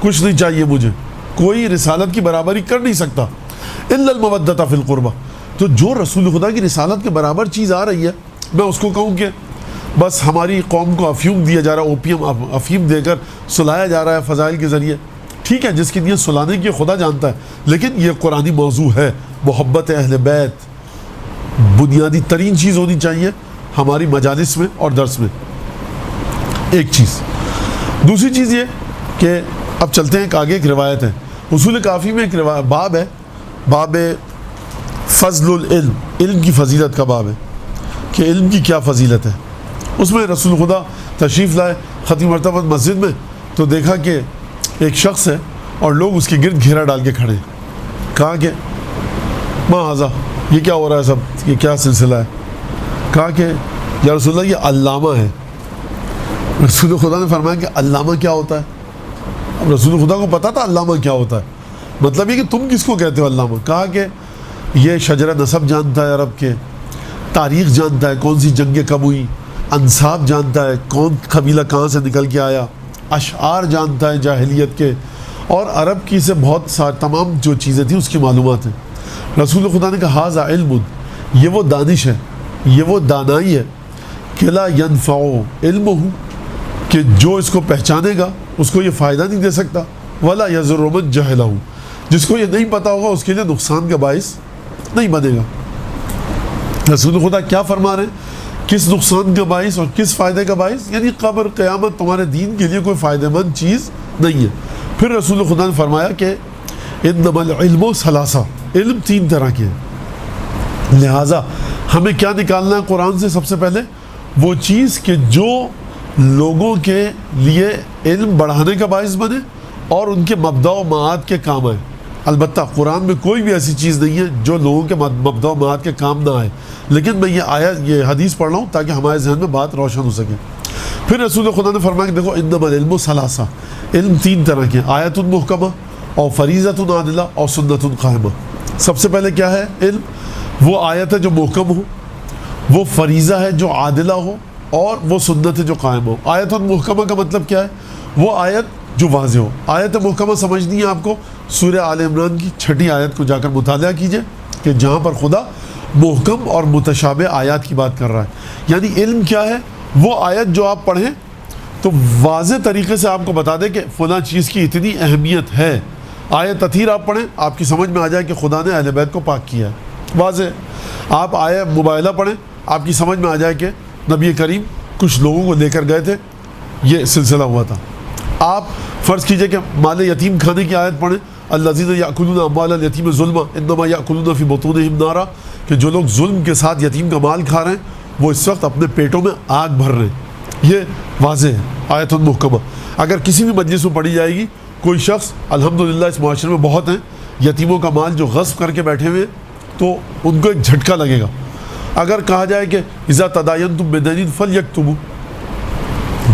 کچھ نہیں چاہیے مجھے، کوئی رسالت کی برابری کر نہیں سکتا الا المودۃ فی القربہ. تو جو رسول خدا کی رسالت کے برابر چیز آ رہی ہے، میں اس کو کہوں کہ بس ہماری قوم کو افیوم دیا جا رہا ہے، اوپیم افیم دے کر سلایا جا رہا ہے فضائل کے ذریعے، ٹھیک ہے، جس کی نیت سلانے کی خدا جانتا ہے، لیکن یہ قرآنی موضوع ہے. محبت اہل بیت بنیادی ترین چیز ہونی چاہیے ہماری مجالس میں اور درس میں. ایک چیز. دوسری چیز یہ کہ اب چلتے ہیں آگے، ایک روایت ہے اصول کافی میں، ایک باب ہے، باب فضل العلم، علم کی فضیلت کا باب ہے کہ علم کی کیا فضیلت ہے. اس میں رسول خدا تشریف لائے ختم مرتبہ مسجد میں تو دیکھا کہ ایک شخص ہے اور لوگ اس کے گرد گھیرا ڈال کے کھڑے ہیں. کہا کہ ما ھذا، یہ کیا ہو رہا ہے سب، یہ کیا سلسلہ ہے؟ کہا کہ یا رسول اللہ یہ علامہ ہے. رسول خدا نے فرمایا کہ علامہ کیا ہوتا ہے؟ اب رسول خدا کو پتا تھا علامہ کیا ہوتا ہے، مطلب یہ کہ تم کس کو کہتے ہو علامہ؟ کہا کہ یہ شجرہ نسب جانتا ہے عرب کے، تاریخ جانتا ہے کون سی جنگیں کب ہوئی، انصاب جانتا ہے کون قبیلہ کہاں سے نکل کے آیا، اشعار جانتا ہے جاہلیت کے، اور عرب کی سے بہت سارے تمام جو چیزیں تھیں اس کی معلومات ہیں۔ رسول خدا نے کہا ھذا علم، یہ وہ دانش ہے، یہ وہ دانائی ہے کہ لا ینفع علمہ، کہ جو اس کو پہچانے گا اس کو یہ فائدہ نہیں دے سکتا، ولا یضر من جہلہ، جس کو یہ نہیں پتہ ہوگا اس کے لیے نقصان کا باعث نہیں بنے گا۔ رسول خدا کیا فرما رہے ہیں؟ کس نقصان کا باعث اور کس فائدے کا باعث؟ یعنی قبر قیامت تمہارے دین کے لیے کوئی فائدہ مند چیز نہیں ہے۔ پھر رسول خدا نے فرمایا کہ انما العلم ثلاثہ، علم 3 طرح کے ہیں، لہٰذا ہمیں کیا نکالنا ہے قرآن سے؟ سب سے پہلے وہ چیز کہ جو لوگوں کے لیے علم بڑھانے کا باعث بنے اور ان کے مبدا و معاد کے کام آئے۔ البتہ قرآن میں کوئی بھی ایسی چیز نہیں ہے جو لوگوں کے مبدا و معاد کے کام نہ آئے، لیکن میں یہ حدیث پڑھ رہا ہوں تاکہ ہمارے ذہن میں بات روشن ہو سکے۔ پھر رسول خدا نے فرمایا کہ دیکھو انما العلم ثلاثہ، علم 3 طرح کے، آیت محکمہ اور فریضۃ عادلہ اور سنت قائمہ۔ سب سے پہلے کیا ہے علم؟ وہ آیت ہے جو محکم ہو، وہ فریضہ ہے جو عادلہ ہو، اور وہ سنت ہے جو قائم ہو۔ آیت محکمہ کا مطلب کیا ہے؟ وہ آیت جو واضح ہو۔ آیت محکمہ سمجھنی ہے آپ کو، سورہ آل عمران کی 6 آیت کو جا کر مطالعہ کیجئے کہ جہاں پر خدا محکم اور متشابہ آیات کی بات کر رہا ہے۔ یعنی علم کیا ہے؟ وہ آیت جو آپ پڑھیں تو واضح طریقے سے آپ کو بتا دے کہ فلاں چیز کی اتنی اہمیت ہے۔ آیت تطہیر آپ پڑھیں، آپ کی سمجھ میں آ جائے کہ خدا نے اہل بیت کو پاک کیا ہے، واضح۔ آپ آیت مبائلہ پڑھیں، آپ کی سمجھ میں آ جائے کہ نبی کریم کچھ لوگوں کو لے کر گئے تھے، یہ سلسلہ ہوا تھا۔ آپ فرض کیجئے کہ مال یتیم کھانے کی آیت پڑھیں، الذین یأکلون اموال الیتیم ظلما انما یأکلون فی بطونہم نارا، کہ جو لوگ ظلم کے ساتھ یتیم کا مال کھا رہے ہیں وہ اس وقت اپنے پیٹوں میں آگ بھر رہے ہیں۔ یہ واضح ہے آیت محکمہ۔ اگر کسی بھی مجلس میں پڑھی جائے گی، کوئی شخص، الحمدللہ اس معاشرے میں بہت ہیں یتیموں کا مال جو غصب کر کے بیٹھے ہوئے ہیں، تو ان کو ایک جھٹکا لگے گا۔ اگر کہا جائے کہ اذا تداینتم بدین فلیکتبوا،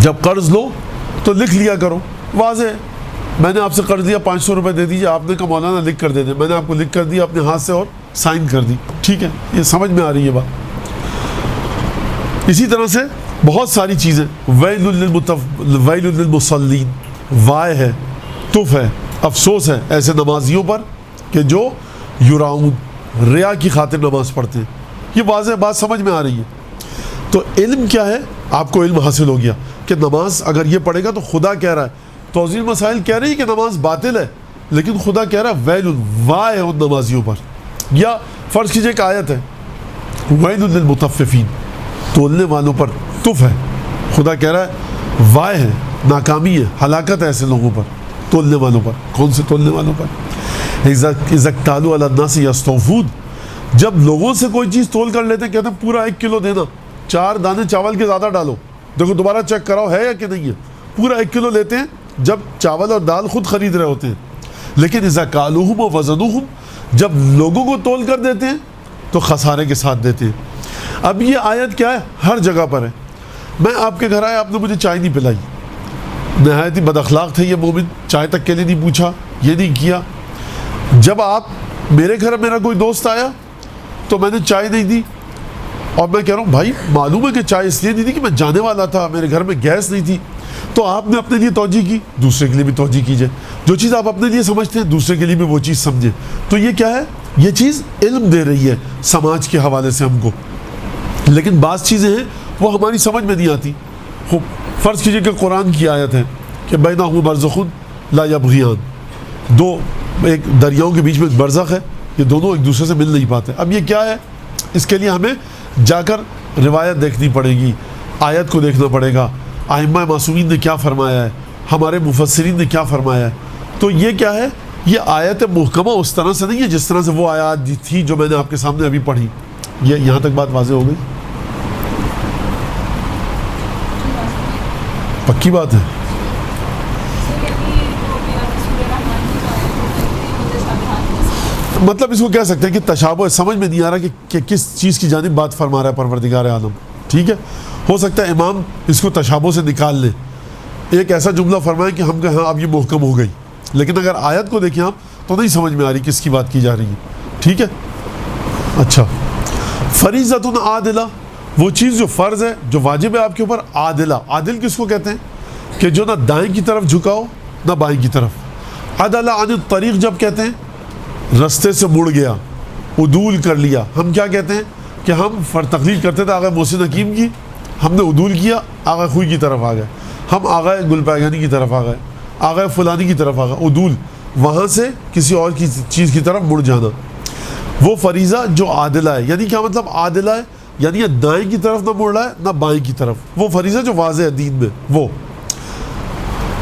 جب قرض لو تو لکھ لیا کرو، واضح ہے۔ میں نے آپ سے قرض لیا 500 روپے دے دیجیے، آپ نے کہا مولانا لکھ کر دے دیں، میں نے آپ کو لکھ کر دیا اپنے ہاتھ سے اور سائن کر دی، ٹھیک ہے، یہ سمجھ میں آ رہی ہے بات۔ اسی طرح سے بہت ساری چیزیں، ویل للمصلین، وائے ہے، تف ہے، افسوس ہے ایسے نمازیوں پر کہ جو یراؤن، ریا کی خاطر نماز پڑھتے ہیں۔ یہ واضح بات سمجھ میں آ رہی ہے۔ تو علم کیا ہے؟ آپ کو علم حاصل ہو گیا کہ نماز اگر یہ پڑھے گا تو خدا کہہ رہا ہے، توضیح مسائل کہہ رہی ہے کہ نماز باطل ہے، لیکن خدا کہہ رہا ہے ویل، وائے ہے ان نمازیوں پر۔ یا فرض کیجئے کہ آیت ہے ویل للمطففین، تولنے والوں پر تف ہے، خدا کہہ رہا ہے وائے ہے، ناکامی ہے، ہلاکت ہے ایسے لوگوں پر، تولنے والوں پر۔ کون سے تولنے والوں پر؟ اذا اکتالوا علی الناس یستوفون، جب لوگوں سے کوئی چیز تول کر لیتے ہیں، کہتے ہیں پورا 1 کلو دینا، 4 دانے چاول کے زیادہ ڈالو، دیکھو دوبارہ چیک کراؤ ہے یا کہ نہیں ہے، پورا 1 کلو لیتے ہیں جب چاول اور دال خود خرید رہے ہوتے ہیں۔ لیکن اذا کالوہم ووزنوہم، جب لوگوں کو تول کر دیتے ہیں تو خسارے کے ساتھ دیتے ہیں۔ اب یہ آیت کیا ہے؟ ہر جگہ پر ہے۔ میں آپ کے گھر آیا، آپ نے مجھے چائے نہیں پلائی، نہایت ہی بد اخلاق تھے یہ مومن، چائے تک کے لیے نہیں پوچھا، یہ نہیں کیا۔ جب آپ میرے گھر میرا کوئی دوست آیا تو میں نے چائے نہیں دی، اور میں کہہ رہا ہوں بھائی معلوم ہے کہ چائے اس لیے نہیں دی کہ میں جانے والا تھا، میرے گھر میں گیس نہیں تھی، تو آپ نے اپنے لیے توجہ کی، دوسرے کے لیے بھی توجہ کیجئے۔ جو چیز آپ اپنے لیے سمجھتے ہیں دوسرے کے لیے بھی وہ چیز سمجھیں۔ تو یہ کیا ہے؟ یہ چیز علم دے رہی ہے سماج کے حوالے سے ہم کو۔ لیکن بعض چیزیں ہیں وہ ہماری سمجھ میں نہیں آتی۔ فرض کیجئے کہ قرآن کی آیت ہے کہ بینہما برزخ لا یبغیان، دو ایک دریاؤں کے بیچ میں ایک برزخ ہے، یہ دونوں ایک دوسرے سے مل نہیں پاتے۔ اب یہ کیا ہے؟ اس کے لیے ہمیں جا کر روایت دیکھنی پڑے گی، آیت کو دیکھنا پڑے گا، ائمہ معصومین نے کیا فرمایا ہے، ہمارے مفسرین نے کیا فرمایا ہے۔ تو یہ کیا ہے؟ یہ آیت محکمہ اس طرح سے نہیں ہے جس طرح سے وہ آیات تھی جو میں نے آپ کے سامنے ابھی پڑھی۔ یہ یہاں تک بات واضح ہو گئی؟ پکی بات ہے۔ مطلب اس کو کہہ سکتے ہیں کہ تشابہ، سمجھ میں نہیں آ رہا کہ کس چیز کی جانب بات فرما رہا ہے پروردگار عالم، ٹھیک ہے۔ ہو سکتا ہے امام اس کو تشابہ سے نکال لیں، ایک ایسا جملہ فرمائیں کہ ہم کہیں ہاں اب یہ محکم ہو گئی، لیکن اگر آیت کو دیکھیں آپ تو نہیں سمجھ میں آ رہی کس کی بات کی جا رہی ہے، ٹھیک ہے۔ اچھا، فریضۃ عادلہ، وہ چیز جو فرض ہے، جو واجب ہے آپ کے اوپر، عادلہ. عادل کس کو کہتے ہیں؟ کہ جو نہ دائیں کی طرف جھکاؤ نہ بائیں کی طرف. عدل عن الطریق جب کہتے ہیں رستے سے مڑ گیا، عدول کر لیا. ہم کیا کہتے ہیں کہ ہم تقلید کرتے تھے آغا محسن حکیم کی، ہم نے عدول کیا، آغا خوئی کی طرف آ گئے، ہم آغا گل پیگانی کی طرف آ گئے، آغا فلانی کی طرف آ گئے. عدول وہاں سے کسی اور کی چیز کی طرف مڑ جانا. وہ فریضہ جو عادلہ ہے، یعنی کیا مطلب عادلہ ہے؟ یعنی یہ دائیں کی طرف نہ مڑ رہا ہے نہ بائیں کی طرف. وہ فریضہ جو واضح ہے دین میں وہ.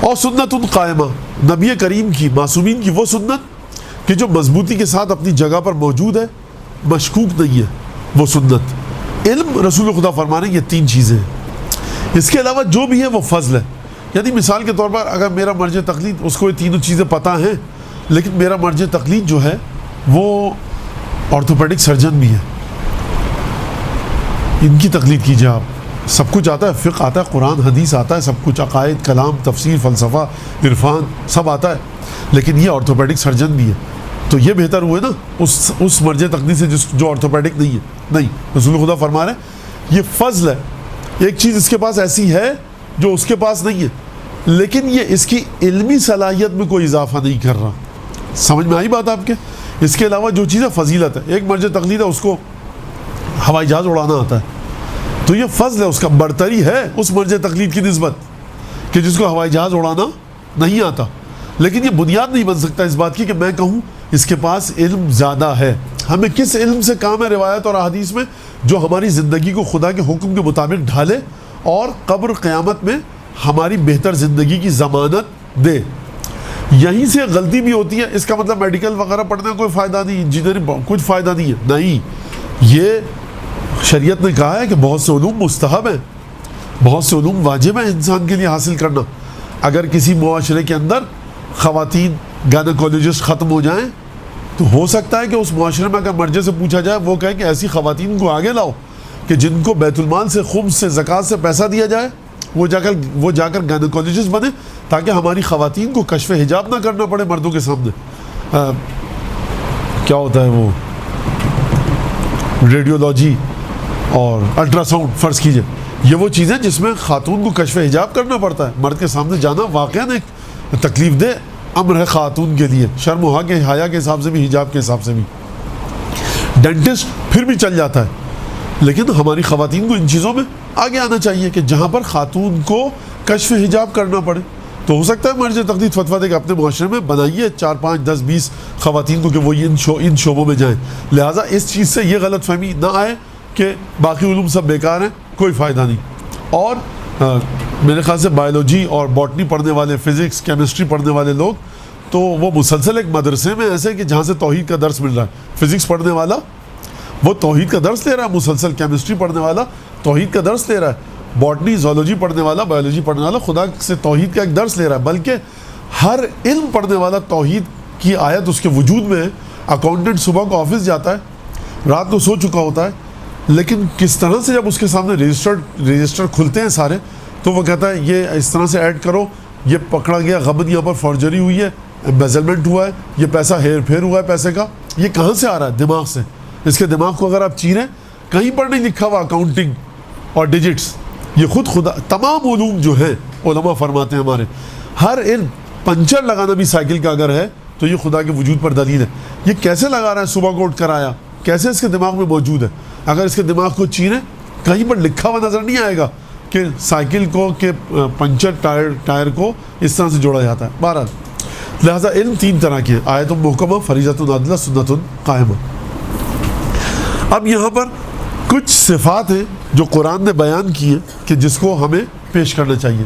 اور سنت قائمہ، نبی کریم کی، معصومین کی وہ سنت کہ جو مضبوطی کے ساتھ اپنی جگہ پر موجود ہے، مشکوک نہیں ہے. وہ سنت، علم، رسول خدا فرمانے یہ 3 چیزیں ہیں. اس کے علاوہ جو بھی ہے وہ فضل ہے. یعنی مثال کے طور پر اگر میرا مرج تقلید، اس کو یہ 3 چیزیں پتہ ہیں، لیکن میرا مرج تقلید جو ہے وہ آرتھوپیڈک سرجن بھی ہے، ان کی تقلید کیجیے آپ. سب کچھ آتا ہے، فقہ آتا ہے، قرآن حدیث آتا ہے، سب کچھ، عقائد، کلام، تفسیر، فلسفہ، عرفان سب آتا ہے، لیکن یہ آرتھوپیڈک سرجن بھی ہے. تو یہ بہتر ہوئے نا اس مرج تقلید سے جو آرتھوپیڈک نہیں ہے. نہیں، رسول خدا فرما رہے ہیں یہ فضل ہے. ایک چیز اس کے پاس ایسی ہے جو اس کے پاس نہیں ہے، لیکن یہ اس کی علمی صلاحیت میں کوئی اضافہ نہیں کر رہا. سمجھ میں آئی بات آپ کے؟ اس کے علاوہ جو چیز ہے فضیلت ہے. ایک مرج تقلید ہے، اس کو ہوائی جہاز اڑانا آتا ہے، تو یہ فضل ہے، اس کا برتری ہے اس مرج تقلید کی نسبت کہ جس کو ہوائی جہاز اڑانا نہیں آتا. لیکن یہ بنیاد نہیں بن سکتا اس بات کی کہ میں کہوں اس کے پاس علم زیادہ ہے. ہمیں کس علم سے کام ہے روایت اور احادیث میں؟ جو ہماری زندگی کو خدا کے حکم کے مطابق ڈھالے اور قبر قیامت میں ہماری بہتر زندگی کی ضمانت دے. یہیں سے غلطی بھی ہوتی ہے. اس کا مطلب میڈیکل وغیرہ پڑھنے کا کوئی فائدہ نہیں، انجینئرنگ کچھ فائدہ نہیں ہے. نہیں، یہ شریعت نے کہا ہے کہ بہت سے علوم مستحب ہیں، بہت سے علوم واجب ہیں انسان کے لیے حاصل کرنا. اگر کسی معاشرے کے اندر خواتین گائنیکولوجسٹ ختم ہو جائیں تو ہو سکتا ہے کہ اس معاشرے میں اگر مرجع سے پوچھا جائے وہ کہے کہ ایسی خواتین کو آگے لاؤ کہ جن کو بیت المال سے، خمس سے، زکوٰۃ سے پیسہ دیا جائے، وہ جا کر گائنیکولوجسٹ بنے، تاکہ ہماری خواتین کو کشف حجاب نہ کرنا پڑے مردوں کے سامنے. کیا ہوتا ہے وہ ریڈیولوجی اور الٹرا ساؤنڈ فرض کیجئے، یہ وہ چیزیں جس میں خاتون کو کشف حجاب کرنا پڑتا ہے. مرد کے سامنے جانا واقعاً ایک تکلیف دہ امر ہے خاتون کے لیے، شرم و حیا کے حساب سے بھی، حجاب کے حساب سے بھی. ڈینٹسٹ پھر بھی چل جاتا ہے، لیکن ہماری خواتین کو ان چیزوں میں آگے آنا چاہیے کہ جہاں پر خاتون کو کشف حجاب کرنا پڑے. تو ہو سکتا ہے مرجع تقلید فتویٰ دے کہ اپنے معاشرے میں بنائیے 4 5 10 20 خواتین کو کہ وہ ان شعبوں میں جائیں. لہٰذا اس چیز سے یہ غلط فہمی نہ آئے کہ باقی علوم سب بیکار ہیں، کوئی فائدہ نہیں. اور میرے خیال سے بایولوجی اور باٹنی پڑھنے والے، فزکس، کیمسٹری پڑھنے والے لوگ تو وہ مسلسل ایک مدرسے میں ایسے کہ جہاں سے توحید کا درس مل رہا ہے. فزکس پڑھنے والا وہ توحید کا درس لے رہا ہے مسلسل، کیمسٹری پڑھنے والا توحید کا درس لے رہا ہے، باٹنی زولوجی پڑھنے والا، بایولوجی پڑھنے والا خدا سے توحید کا ایک درس لے رہا ہے. بلکہ ہر علم پڑھنے والا توحید کی آیت اس کے وجود میں ہے. اکاؤنٹنٹ صبح کو آفس جاتا ہے، رات کو سو چکا ہوتا ہے، لیکن کس طرح سے جب اس کے سامنے رجسٹر کھلتے ہیں سارے، تو وہ کہتا ہے یہ اس طرح سے ایڈ کرو، یہ پکڑا گیا غبن، یہاں پر فارجری ہوئی ہے، ایمبیزلمنٹ ہوا ہے، یہ پیسہ ہیر پھیر ہوا ہے پیسے کا. یہ کہاں سے آ رہا ہے؟ دماغ سے. اس کے دماغ کو اگر آپ چیریں، کہیں پر نہیں لکھا ہوا اکاؤنٹنگ اور ڈیجٹس. یہ خود خدا تمام علوم جو ہیں علماء فرماتے ہیں ہمارے، ہر علم، پنچر لگانا بھی سائیکل کا اگر ہے تو یہ خدا کے وجود پر دلیل ہے. یہ کیسے لگا رہا ہے؟ صبح کو اٹھ کر آیا، کیسے اس کے دماغ میں موجود ہے؟ اگر اس کے دماغ کو چیریں، کہیں پر لکھا ہوا نظر نہیں آئے گا کہ سائیکل کو، کہ پنچر ٹائر کو اس طرح سے جوڑا جاتا ہے. بہرحال لہٰذا علم 3 طرح کے ہیں: آیت محکمہ، فریضۃ عادلہ، سنت قائمہ. اب یہاں پر کچھ صفات ہیں جو قرآن نے بیان کی ہیں کہ جس کو ہمیں پیش کرنا چاہیے.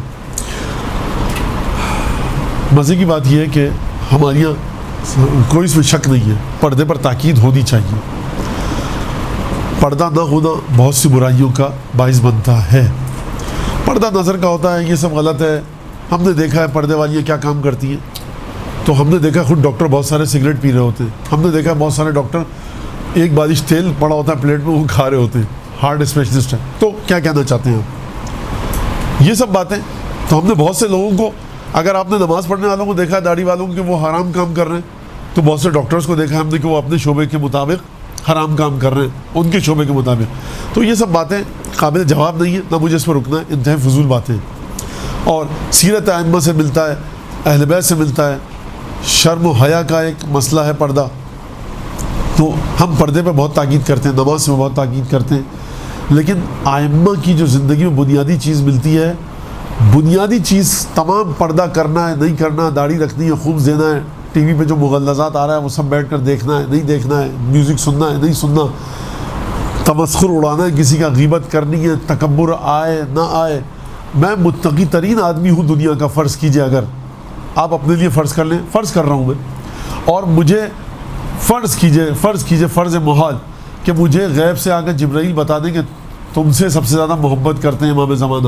مزے کی بات یہ ہے کہ ہمارے یہاں کوئی اس میں شک نہیں ہے، پردے پر تاکید ہونی چاہیے. پردہ نہ ہونا بہت سی برائیوں کا باعث بنتا ہے. پردہ نظر کا ہوتا ہے، یہ سب غلط ہے. ہم نے دیکھا ہے پردے والیاں کیا کام کرتی ہیں. تو ہم نے دیکھا ہے خود ڈاکٹر بہت سارے سگریٹ پی رہے ہوتے ہیں. ہم نے دیکھا ہے بہت سارے ڈاکٹر ایک بالش تیل پڑا ہوتا ہے پلیٹ میں، وہ کھا رہے ہوتے ہیں. ہارٹ اسپیشلسٹ ہیں. تو کیا کہنا چاہتے ہیں آپ؟ یہ سب باتیں. تو ہم نے بہت سے لوگوں کو، اگر آپ نے نماز پڑھنے والوں کو دیکھا ہے، داڑھی والوں کو، کہ وہ حرام کام کر رہے ہیں، تو بہت سے ڈاکٹرز کو دیکھا ہے ہم نے کہ وہ اپنے شعبے کے مطابق حرام کام کر رہے ہیں ان کے شعبے کے مطابق. تو یہ سب باتیں قابل جواب نہیں ہیں، نہ مجھے اس پر رکنا ہے، انتہائی فضول باتیں ہیں. اور سیرت ائمہ سے ملتا ہے، اہل بیت سے ملتا ہے. شرم و حیا کا ایک مسئلہ ہے پردہ، تو ہم پردے پہ بہت تاکید کرتے ہیں، نماز میں بہت تاکید کرتے ہیں، لیکن ائمہ کی جو زندگی میں بنیادی چیز ملتی ہے، بنیادی چیز تمام پردہ کرنا ہے نہیں کرنا، داڑھی رکھنی ہے، خوب دینا ہے، ٹی وی پہ جو مغلظات آ رہا ہے وہ سب بیٹھ کر دیکھنا ہے نہیں دیکھنا ہے، میوزک سننا ہے نہیں سننا، تمسخر اڑانا ہے، کسی کا غیبت کرنی ہے، تکبر آئے نہ آئے. میں متقی ترین آدمی ہوں دنیا کا، فرض کیجئے، اگر آپ اپنے لیے فرض کر لیں، فرض کر رہا ہوں میں، اور مجھے فرض کیجئے فرض محال کہ مجھے غیب سے آ کر جبرائیل بتا دیں کہ تم سے سب سے زیادہ محبت کرتے ہیں امام زمانہ.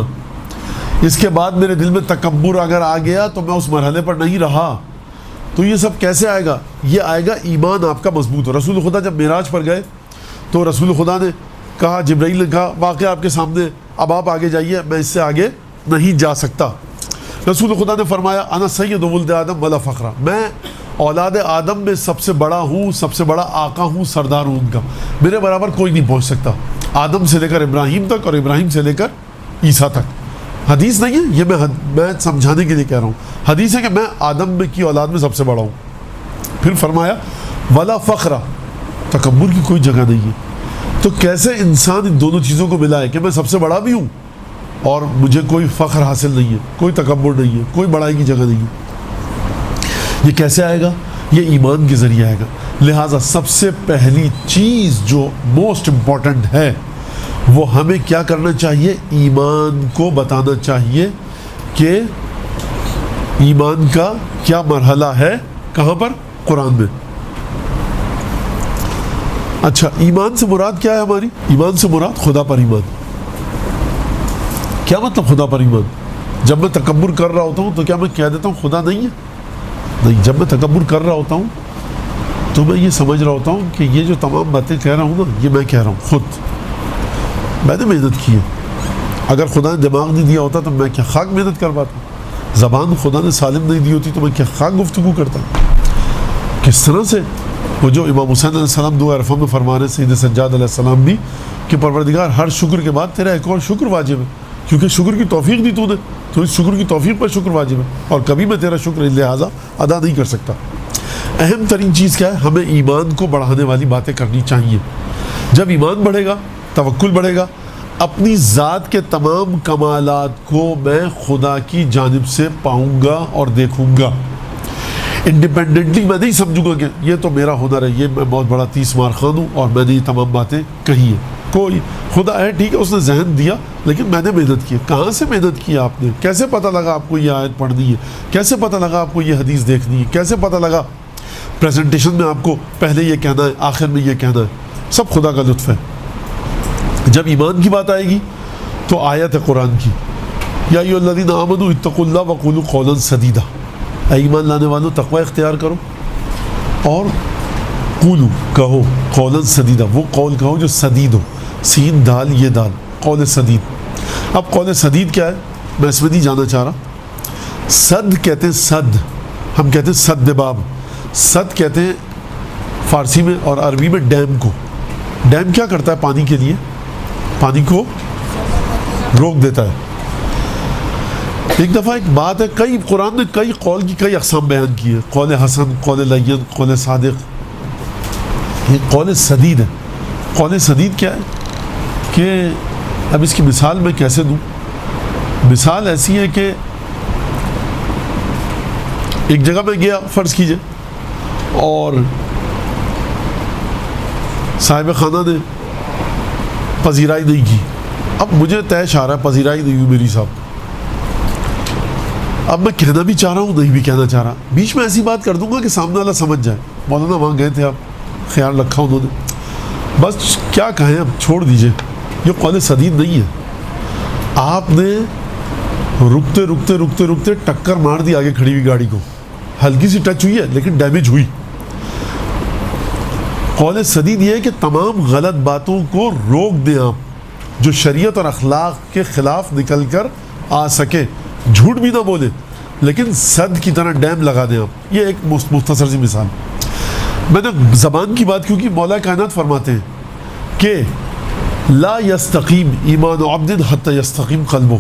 اس کے بعد میرے دل میں تکبر اگر آ گیا تو میں اس مرحلے پر نہیں رہا. تو یہ سب کیسے آئے گا؟ یہ آئے گا ایمان آپ کا مضبوط ہو. رسول خدا جب معراج پر گئے تو رسول خدا نے کہا، جبرائیل نے کہا، واقعہ آپ کے سامنے، اب آپ آگے جائیے، میں اس سے آگے نہیں جا سکتا. رسول خدا نے فرمایا، انا سید ولد آدم ولا فخرا، میں اولاد آدم میں سب سے بڑا ہوں، سب سے بڑا آقا ہوں، سردار ہوں ان کا، میرے برابر کوئی نہیں پہنچ سکتا، آدم سے لے کر ابراہیم تک اور ابراہیم سے لے کر عیسیٰ تک. حدیث نہیں ہے یہ، میں سمجھانے کے لیے کہہ رہا ہوں. حدیث ہے کہ میں آدم کی اولاد میں سب سے بڑا ہوں. پھر فرمایا ولا فخرا، تکبر کی کوئی جگہ نہیں ہے. تو کیسے انسان ان دونوں چیزوں کو ملا ہے کہ میں سب سے بڑا بھی ہوں اور مجھے کوئی فخر حاصل نہیں ہے، کوئی تکبر نہیں ہے، کوئی بڑائی کی جگہ نہیں ہے. یہ کیسے آئے گا؟ یہ ایمان کے ذریعے آئے گا. لہٰذا سب سے پہلی چیز جو موسٹ امپورٹنٹ ہے وہ ہمیں کیا کرنا چاہیے؟ ایمان کو بتانا چاہیے کہ ایمان کا کیا مرحلہ ہے، کہاں پر؟ قرآن میں. اچھا، ایمان سے مراد کیا ہے ہماری؟ ایمان سے مراد خدا پر ایمان. کیا مطلب خدا پر ایمان؟ جب میں تکبر کر رہا ہوتا ہوں تو کیا میں کہہ دیتا ہوں خدا نہیں ہے؟ نہیں. جب میں تکبر کر رہا ہوتا ہوں تو میں یہ سمجھ رہا ہوتا ہوں کہ یہ جو تمام باتیں کہہ رہا ہوں نا، یہ میں کہہ رہا ہوں، خود میں نے محنت کی ہے. اگر خدا نے دماغ نہیں دیا ہوتا تو میں کیا خاک محنت کر پاتا؟ زبان خدا نے سالم نہیں دی ہوتی تو میں کیا خاک گفتگو کرتا؟ کس طرح سے وہ جو امام حسین علیہ السلام دعا عرفہ میں فرما رہے سید سجاد علیہ السلام بھی کہ پروردگار ہر شکر کے بعد تیرا ایک اور شکر واجب ہے، کیونکہ شکر کی توفیق دی تو نے، تو اس شکر کی توفیق پر شکر واجب ہے، اور کبھی میں تیرا شکر لہٰذا ادا نہیں کر سکتا. اہم ترین چیز کیا ہے؟ ہمیں ایمان کو بڑھانے والی باتیں کرنی چاہیے. جب ایمان بڑھے گا، توکل بڑھے گا، اپنی ذات کے تمام کمالات کو میں خدا کی جانب سے پاؤں گا اور دیکھوں گا. انڈیپینڈنٹلی میں نہیں سمجھوں گا کہ یہ تو میرا ہنر ہے، یہ میں بہت بڑا 30 مار خان ہوں اور میں نے یہ تمام باتیں کہی ہیں. کوئی خدا ہے ٹھیک ہے، اس نے ذہن دیا، لیکن میں نے محنت کی. کہاں سے محنت کی آپ نے؟ کیسے پتہ لگا آپ کو یہ آیت پڑھنی ہے؟ کیسے پتہ لگا آپ کو یہ حدیث دیکھنی ہے؟ کیسے پتہ لگا پریزنٹیشن میں آپ کو پہلے یہ کہنا ہے آخر میں یہ کہنا ہے؟ سب خدا کا لطف ہے. جب ایمان کی بات آئے گی تو آیت ہے قرآن کی، یا ایھا الذین آمنوا اتقوا اللہ وقولوا قولا سدیدا، اے ایمان لانے والوں تقوی اختیار کرو اور قولو کہو، قولا سدیدا، وہ قول کہو جو سدید ہو، سین دال یہ دال، قول سدید. اب قول سدید کیا ہے میں اس میں نہیں جانا چاہ رہا. صد کہتے ہیں، صد ہم کہتے ہیں سد باب، صد کہتے ہیں فارسی میں اور عربی میں ڈیم کو. ڈیم کیا کرتا ہے؟ پانی کے لیے پانی کو روک دیتا ہے. ایک دفعہ ایک بات ہے، قرآن نے کئی قول کی کئی اقسام بیان کی ہے، قول حسن، قول لین، قول صادق. یہ قول سدید ہے. قول سدید کیا ہے کہ اب اس کی مثال میں کیسے دوں؟ مثال ایسی ہے کہ ایک جگہ میں گیا، فرض کیجئے، اور صاحب خانہ نے پذیرائی نہیں کی. اب مجھے طے آ رہا ہے پذیرائی نہیں ہوئی میری صاحب. اب میں کہنا بھی چاہ رہا ہوں، نہیں بھی کہنا چاہ رہا. بیچ میں ایسی بات کر دوں گا کہ سامنے والا سمجھ جائے، مولانا وہاں گئے تھے آپ، خیال رکھا انہوں نے، بس کیا کہیں اب چھوڑ دیجئے. یہ قول سدید نہیں ہے. آپ نے رکتے رکتے رکتے رکتے ٹکر مار دی آگے کھڑی ہوئی گاڑی کو، ہلکی سی ٹچ ہوئی ہے لیکن ڈیمیج ہوئی. قول سدید یہ ہے کہ تمام غلط باتوں کو روک دیں آپ، جو شریعت اور اخلاق کے خلاف نکل کر آ سکے. جھوٹ بھی نہ بولے لیکن صد کی طرح ڈیم لگا دیں آپ. یہ ایک مختصر سی مثال. میں نے زبان کی بات کیونکہ مولا کائنات فرماتے ہیں کہ لا یستقیم ایمان عبد حتی یستقیم قلبہ،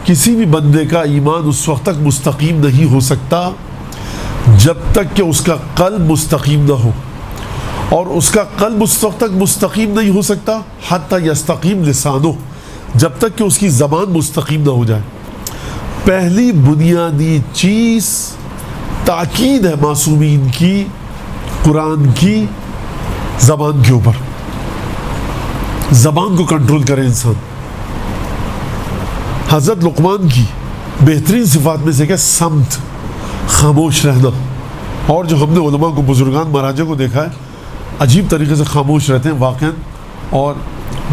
کسی بھی بندے کا ایمان اس وقت تک مستقیم نہیں ہو سکتا جب تک کہ اس کا قلب مستقیم نہ ہو، اور اس کا قلب اس وقت تک مستقیم نہیں ہو سکتا حتی یستقیم لسانہ، جب تک کہ اس کی زبان مستقیم نہ ہو جائے۔ پہلی بنیادی چیز تاکید ہے معصومین کی قرآن کی زبان کے اوپر، زبان کو کنٹرول کرے انسان۔ حضرت لقمان کی بہترین صفات میں سے کہ سمت، خاموش رہنا، اور جو ہم نے علماء کو، بزرگان مراجع کو دیکھا ہے عجیب طریقے سے خاموش رہتے ہیں واقعاً، اور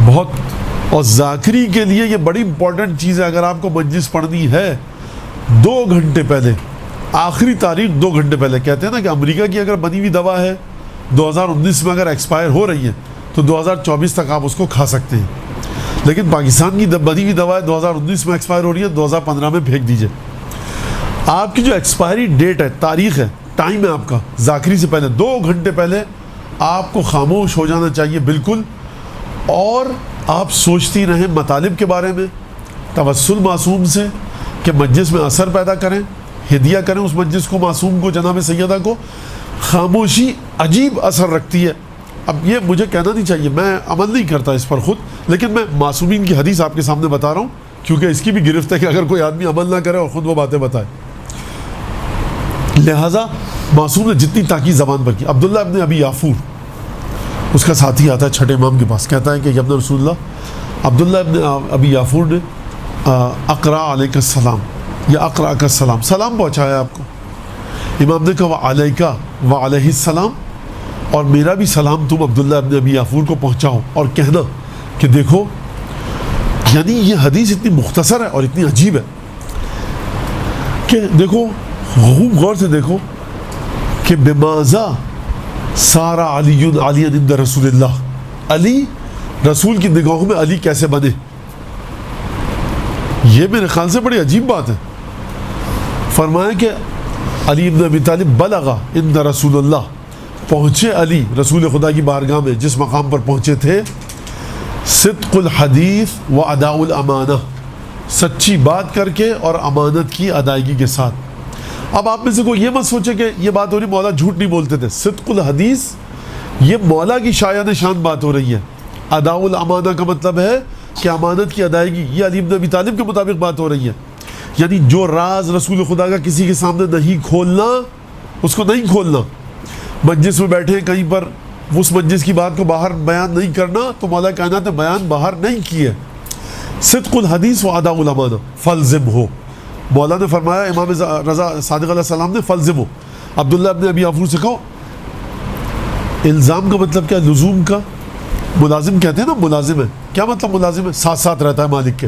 بہت، اور ذاکری کے لیے یہ بڑی امپورٹنٹ چیز ہے۔ اگر آپ کو مجلس پڑھنی ہے 2 گھنٹے پہلے، آخری تاریخ 2 گھنٹے پہلے، کہتے ہیں نا کہ امریکہ کی اگر بنی ہوئی دوا ہے 2019 میں اگر ایکسپائر ہو رہی ہے تو 2024 تک آپ اس کو کھا سکتے ہیں، لیکن پاکستان کی بنی ہوئی دوا ہے 2019 میں ایکسپائر ہو رہی ہے، 2015 میں پھینک دیجئے۔ آپ کی جو ایکسپائری ڈیٹ ہے، تاریخ ہے، ٹائم ہے آپ کا، ذاکری سے پہلے 2 گھنٹے پہلے آپ کو خاموش ہو جانا چاہیے بالکل، اور آپ سوچتی رہیں مطالب کے بارے میں، توسل معصوم سے کہ مجلس میں اثر پیدا کریں، ہدیہ کریں اس مجلس کو، معصوم کو، جناب سیدہ کو۔ خاموشی عجیب اثر رکھتی ہے۔ اب یہ مجھے کہنا نہیں چاہیے، میں عمل نہیں کرتا اس پر خود، لیکن میں معصومین کی حدیث آپ کے سامنے بتا رہا ہوں، کیونکہ اس کی بھی گرفت ہے کہ اگر کوئی آدمی عمل نہ کرے اور خود وہ باتیں بتائے۔ لہٰذا معصوم نے جتنی تاکید زبان پر کی۔ عبداللہ ابن ابی یافور، اس کا ساتھی آتا ہے چھٹے امام کے پاس، کہتا ہے کہ ابن رسول اللہ، عبداللہ ابن ابی یافور نے اقرا علیک السلام یا اقرا کا السلام، سلام پہنچایا آپ کو۔ امام نے کہا وعلیکا وعلیہ السلام، اور میرا بھی سلام تم عبداللہ ابن ابی یافور کو پہنچاؤ، اور کہنا کہ دیکھو، یعنی یہ حدیث اتنی مختصر ہے اور اتنی عجیب ہے کہ دیکھو، خوب غور سے دیکھو کہ بماذا سارا علی علی عند رسول اللہ، علی رسول کی نگاہوں میں علی کیسے بنے۔ یہ میرے خیال سے بڑی عجیب بات ہے۔ فرمایا کہ علی ابن ابی طالب بلغا عند رسول اللہ، پہنچے علی رسول خدا کی بارگاہ میں جس مقام پر پہنچے تھے، صدق الحدیث و اداء الامانہ، سچی بات کر کے اور امانت کی ادائیگی کے ساتھ۔ اب آپ میں سے کوئی یہ مت سوچے کہ یہ بات ہو رہی مولا جھوٹ نہیں بولتے تھے، صدق الحدیث یہ مولا کی شایع نشان بات ہو رہی ہے، اداء الامانہ کا مطلب ہے کہ امانت کی ادائیگی، یہ علی بن ابی طالب کے مطابق بات ہو رہی ہے، یعنی جو راز رسول خدا کا کسی کے سامنے نہیں کھولنا اس کو نہیں کھولنا، مجلس میں بیٹھے کہیں پر اس مجلس کی بات کو باہر بیان نہیں کرنا، تو مولا کائنات نے بیان باہر نہیں کی ہے۔ صدق الحدیث و اداء الامانہ فلزم ہو، مولا نے فرمایا، امام رضا صادق علیہ السلام نے فلزم ہو۔ عبداللہ ابن ابی یافور سے کہو، الزام کا مطلب کیا؟ لزوم کا، ملازم کہتے ہیں نا، ملازم ہے، کیا مطلب ملازم ہے؟ ساتھ ساتھ رہتا ہے مالک کے۔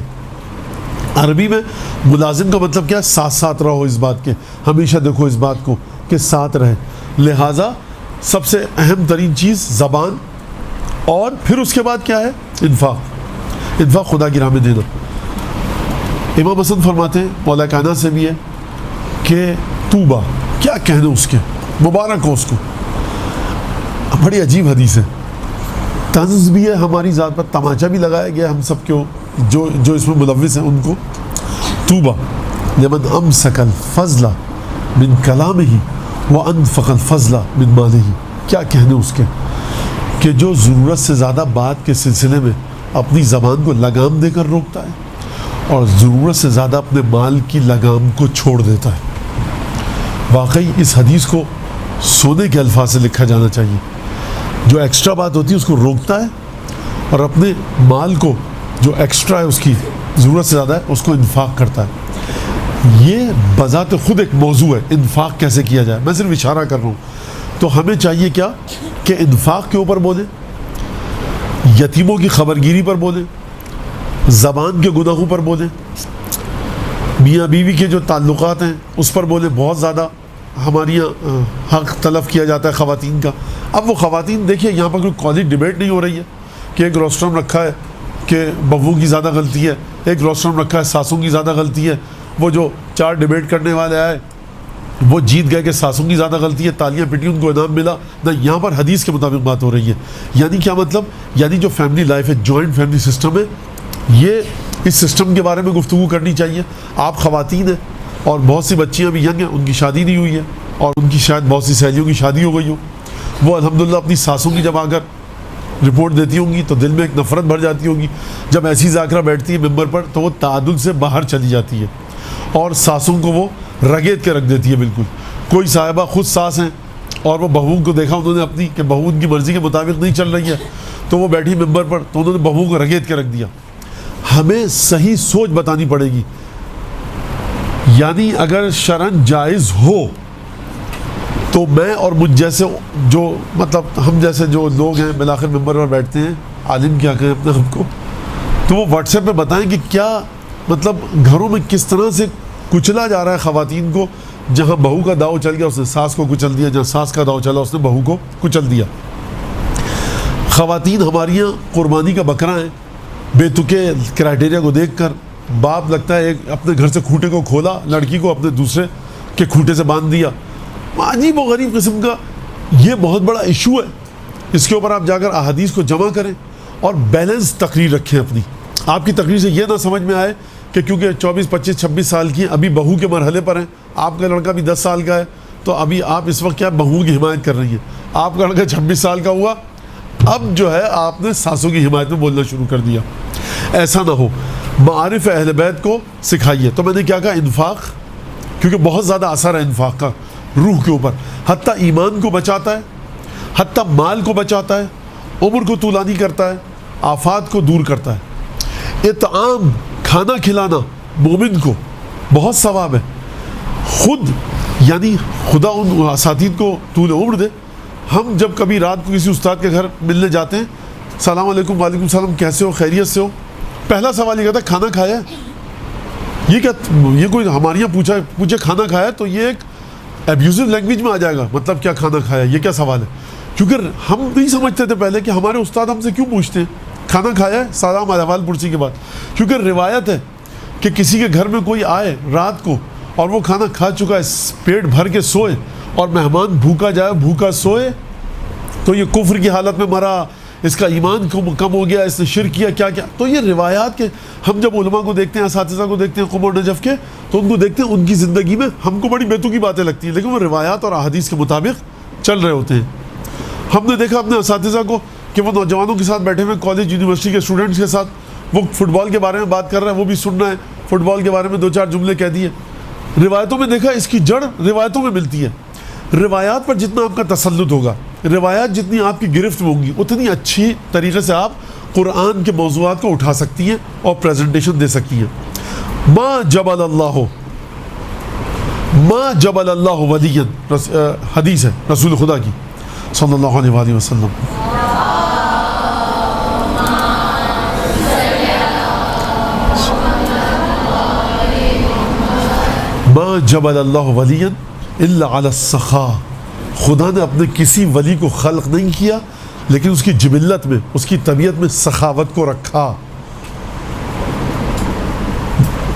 عربی میں ملازم کا مطلب کیا ہے؟ ساتھ ساتھ رہو اس بات کے، ہمیشہ دیکھو اس بات کو کہ ساتھ رہے۔ لہٰذا سب سے اہم ترین چیز زبان، اور پھر اس کے بعد کیا ہے؟ انفاق، انفاق خدا کی راہ میں دینا۔ امام حسن فرماتے ہیں، مولا کائنات سے بھی ہے کہ طوبہ، کیا کہنے اس کے، مبارک ہو اس کو۔ بڑی عجیب حدیث ہے، طنز بھی ہے ہماری ذات پر، تماچا بھی لگایا گیا ہم سب کو، جو اس میں ملوث ہیں ان کو۔ طوبہ لمن امسک الفضل من کلامہ وانفق الفضل من مالہ، کیا کہنے اس کے کہ جو ضرورت سے زیادہ بات کے سلسلے میں اپنی زبان کو لگام دے کر روکتا ہے، اور ضرورت سے زیادہ اپنے مال کی لگام کو چھوڑ دیتا ہے۔ واقعی اس حدیث کو سونے کے الفاظ سے لکھا جانا چاہیے۔ جو ایکسٹرا بات ہوتی ہے اس کو روکتا ہے، اور اپنے مال کو جو ایکسٹرا ہے، اس کی ضرورت سے زیادہ ہے، اس کو انفاق کرتا ہے۔ یہ بذات خود ایک موضوع ہے، انفاق کیسے کیا جائے، میں صرف اشارہ کر رہا ہوں۔ تو ہمیں چاہیے کیا کہ انفاق کے اوپر بولیں، یتیموں کی خبرگیری پر بولیں، زبان کے گناہوں پر بولیں، میاں بیوی کے جو تعلقات ہیں اس پر بولیں۔ بہت زیادہ ہمارے یہاں حق تلف کیا جاتا ہے خواتین کا۔ اب وہ خواتین دیکھیے، یہاں پر کوئی کالج ڈیبیٹ نہیں ہو رہی ہے کہ ایک روسٹرم رکھا ہے کہ بہو کی زیادہ غلطی ہے، ایک روسٹرم رکھا ہے ساسوں کی زیادہ غلطی ہے۔ وہ جو 4 ڈیبیٹ کرنے والے آئے وہ جیت گئے کہ ساسوں کی زیادہ غلطی ہے، تالیاں پٹی، ان کو انعام ملا، نہ یہاں پر حدیث کے مطابق بات ہو رہی ہے. یعنی کیا مطلب؟ یعنی جو فیملی لائف ہے، جوائنٹ فیملی سسٹم ہے، یہ اس سسٹم کے بارے میں گفتگو کرنی چاہیے. آپ خواتین ہیں اور بہت سی بچیاں بھی ینگ ہیں، ان کی شادی نہیں ہوئی ہے اور ان کی شاید بہت سی سہیلیوں کی شادی ہو گئی ہو، وہ الحمدللہ اپنی ساسوں کی جب آ کر رپورٹ دیتی ہوں گی تو دل میں ایک نفرت بھر جاتی ہوگی. جب ایسی ذاکرہ بیٹھتی ہے ممبر پر تو وہ تعادل سے باہر چلی جاتی ہے اور ساسوں کو وہ رگیت کے رکھ دیتی ہے. بالکل کوئی صاحبہ خود ساس ہیں اور وہ بہوؤں کو دیکھا انہوں نے اپنی کہ بہو ان کی مرضی کے مطابق نہیں چل رہی ہے تو وہ بیٹھی ممبر پر تو انہوں نے بہوؤں کو رگیت کے رکھ دیا. ہمیں صحیح سوچ بتانی پڑے گی. یعنی اگر شرعاً جائز ہو تو میں اور مجھ جیسے جو مطلب ہم جیسے جو لوگ ہیں بالآخر ممبر پر بیٹھتے ہیں، عالم کیا کہیں اپنے آپ کو، تو وہ واٹس ایپ پہ بتائیں کہ کیا مطلب گھروں میں کس طرح سے کچلا جا رہا ہے خواتین کو. جہاں بہو کا داؤ چل گیا اس نے ساس کو کچل دیا، جہاں ساس کا داؤ چلا اس نے بہو کو کچل دیا. خواتین ہماری قربانی کا بکرا ہیں. بے تکے کرائٹیریا کو دیکھ کر باپ لگتا ہے ایک اپنے گھر سے کھوٹے کو کھولا، لڑکی کو اپنے دوسرے کے کھوٹے سے باندھ دیا. عجیب و غریب قسم کا یہ بہت بڑا ایشو ہے. اس کے اوپر آپ جا کر احادیث کو جمع کریں اور بیلنس تقریر رکھیں اپنی. آپ کی تقریر سے یہ نہ سمجھ میں آئے کہ کیونکہ 24 25 26 سال کی ابھی بہو کے مرحلے پر ہیں، آپ کا لڑکا بھی 10 سال کا ہے تو ابھی آپ اس وقت کیا بہو کی حمایت کر رہی ہیں. آپ کا لڑکا 26 سال کا ہوا، اب جو ہے آپ نے ساسوں کی حمایت میں بولنا شروع کر دیا. ایسا نہ ہو. معارف اہل بیت کو سکھائیے. تو میں نے کیا کہا؟ انفاق، کیونکہ بہت زیادہ اثر ہے انفاق کا روح کے اوپر. حتیٰ ایمان کو بچاتا ہے، حتیٰ مال کو بچاتا ہے، عمر کو طولانی کرتا ہے، آفات کو دور کرتا ہے. اطعام، کھانا کھلانا مومن کو بہت ثواب ہے. خود یعنی خدا ان اساتید کو طول عمر دے. ہم جب کبھی رات کو کسی استاد کے گھر ملنے جاتے ہیں، السلام علیکم، وعلیکم السلام، کیسے ہو، خیریت سے ہو، پہلا سوال یہ کہتا ہے کھانا کھایا ہے. یہ کیا، یہ کوئی ہمارے یہاں پوچھے کھانا کھایا تو یہ ایک ایبیوزو لینگویج میں آ جائے گا. مطلب کیا کھانا کھایا، یہ کیا سوال ہے؟ کیونکہ ہم نہیں سمجھتے تھے پہلے کہ ہمارے استاد ہم سے کیوں پوچھتے ہیں کھانا کھایا ہے سلام احوال پرسی کے بعد. کیونکہ روایت ہے کہ کسی کے گھر میں کوئی آئے رات کو اور وہ کھانا کھا چکا ہے، پیٹ بھر کے سوئے، اور مہمان بھوکا جائے بھوکا سوئے تو یہ کفر کی حالت میں مرا، اس کا ایمان کم ہو گیا، اس نے شرک کیا، کیا کیا. تو یہ روایات کے ہم جب علماء کو دیکھتے ہیں، اساتذہ کو دیکھتے ہیں قم اور نجف کے، تو ان کو دیکھتے ہیں ان کی زندگی میں ہم کو بڑی بیتوکی باتیں لگتی ہیں لیکن وہ روایات اور احادیث کے مطابق چل رہے ہوتے ہیں. ہم نے دیکھا اپنے اساتذہ کو کہ وہ نوجوانوں کے ساتھ بیٹھے ہوئے کالج یونیورسٹی کے اسٹوڈنٹس کے ساتھ، وہ فٹ بال کے بارے میں بات کر رہا ہے، وہ بھی سننا ہے، فٹ بال کے بارے میں 2-4 جملے کہہ دیے. روایتوں میں دیکھا اس کی جڑ روایتوں میں ملتی ہے. روایات پر جتنا آپ کا تسلط ہوگا، روایات جتنی آپ کی گرفت میں ہوں گی، اتنی اچھی طریقے سے آپ قرآن کے موضوعات کو اٹھا سکتی ہیں اور پریزنٹیشن دے سکتی ہیں. ما جبل اللہ ولیا، حدیث ہے رسول خدا کی صلی اللہ علیہ وآلہ وسلم. ما جبل اللہ ولیا الا علی السخاء. خدا نے اپنے کسی ولی کو خلق نہیں کیا لیکن اس کی جبلت میں، اس کی طبیعت میں سخاوت کو رکھا.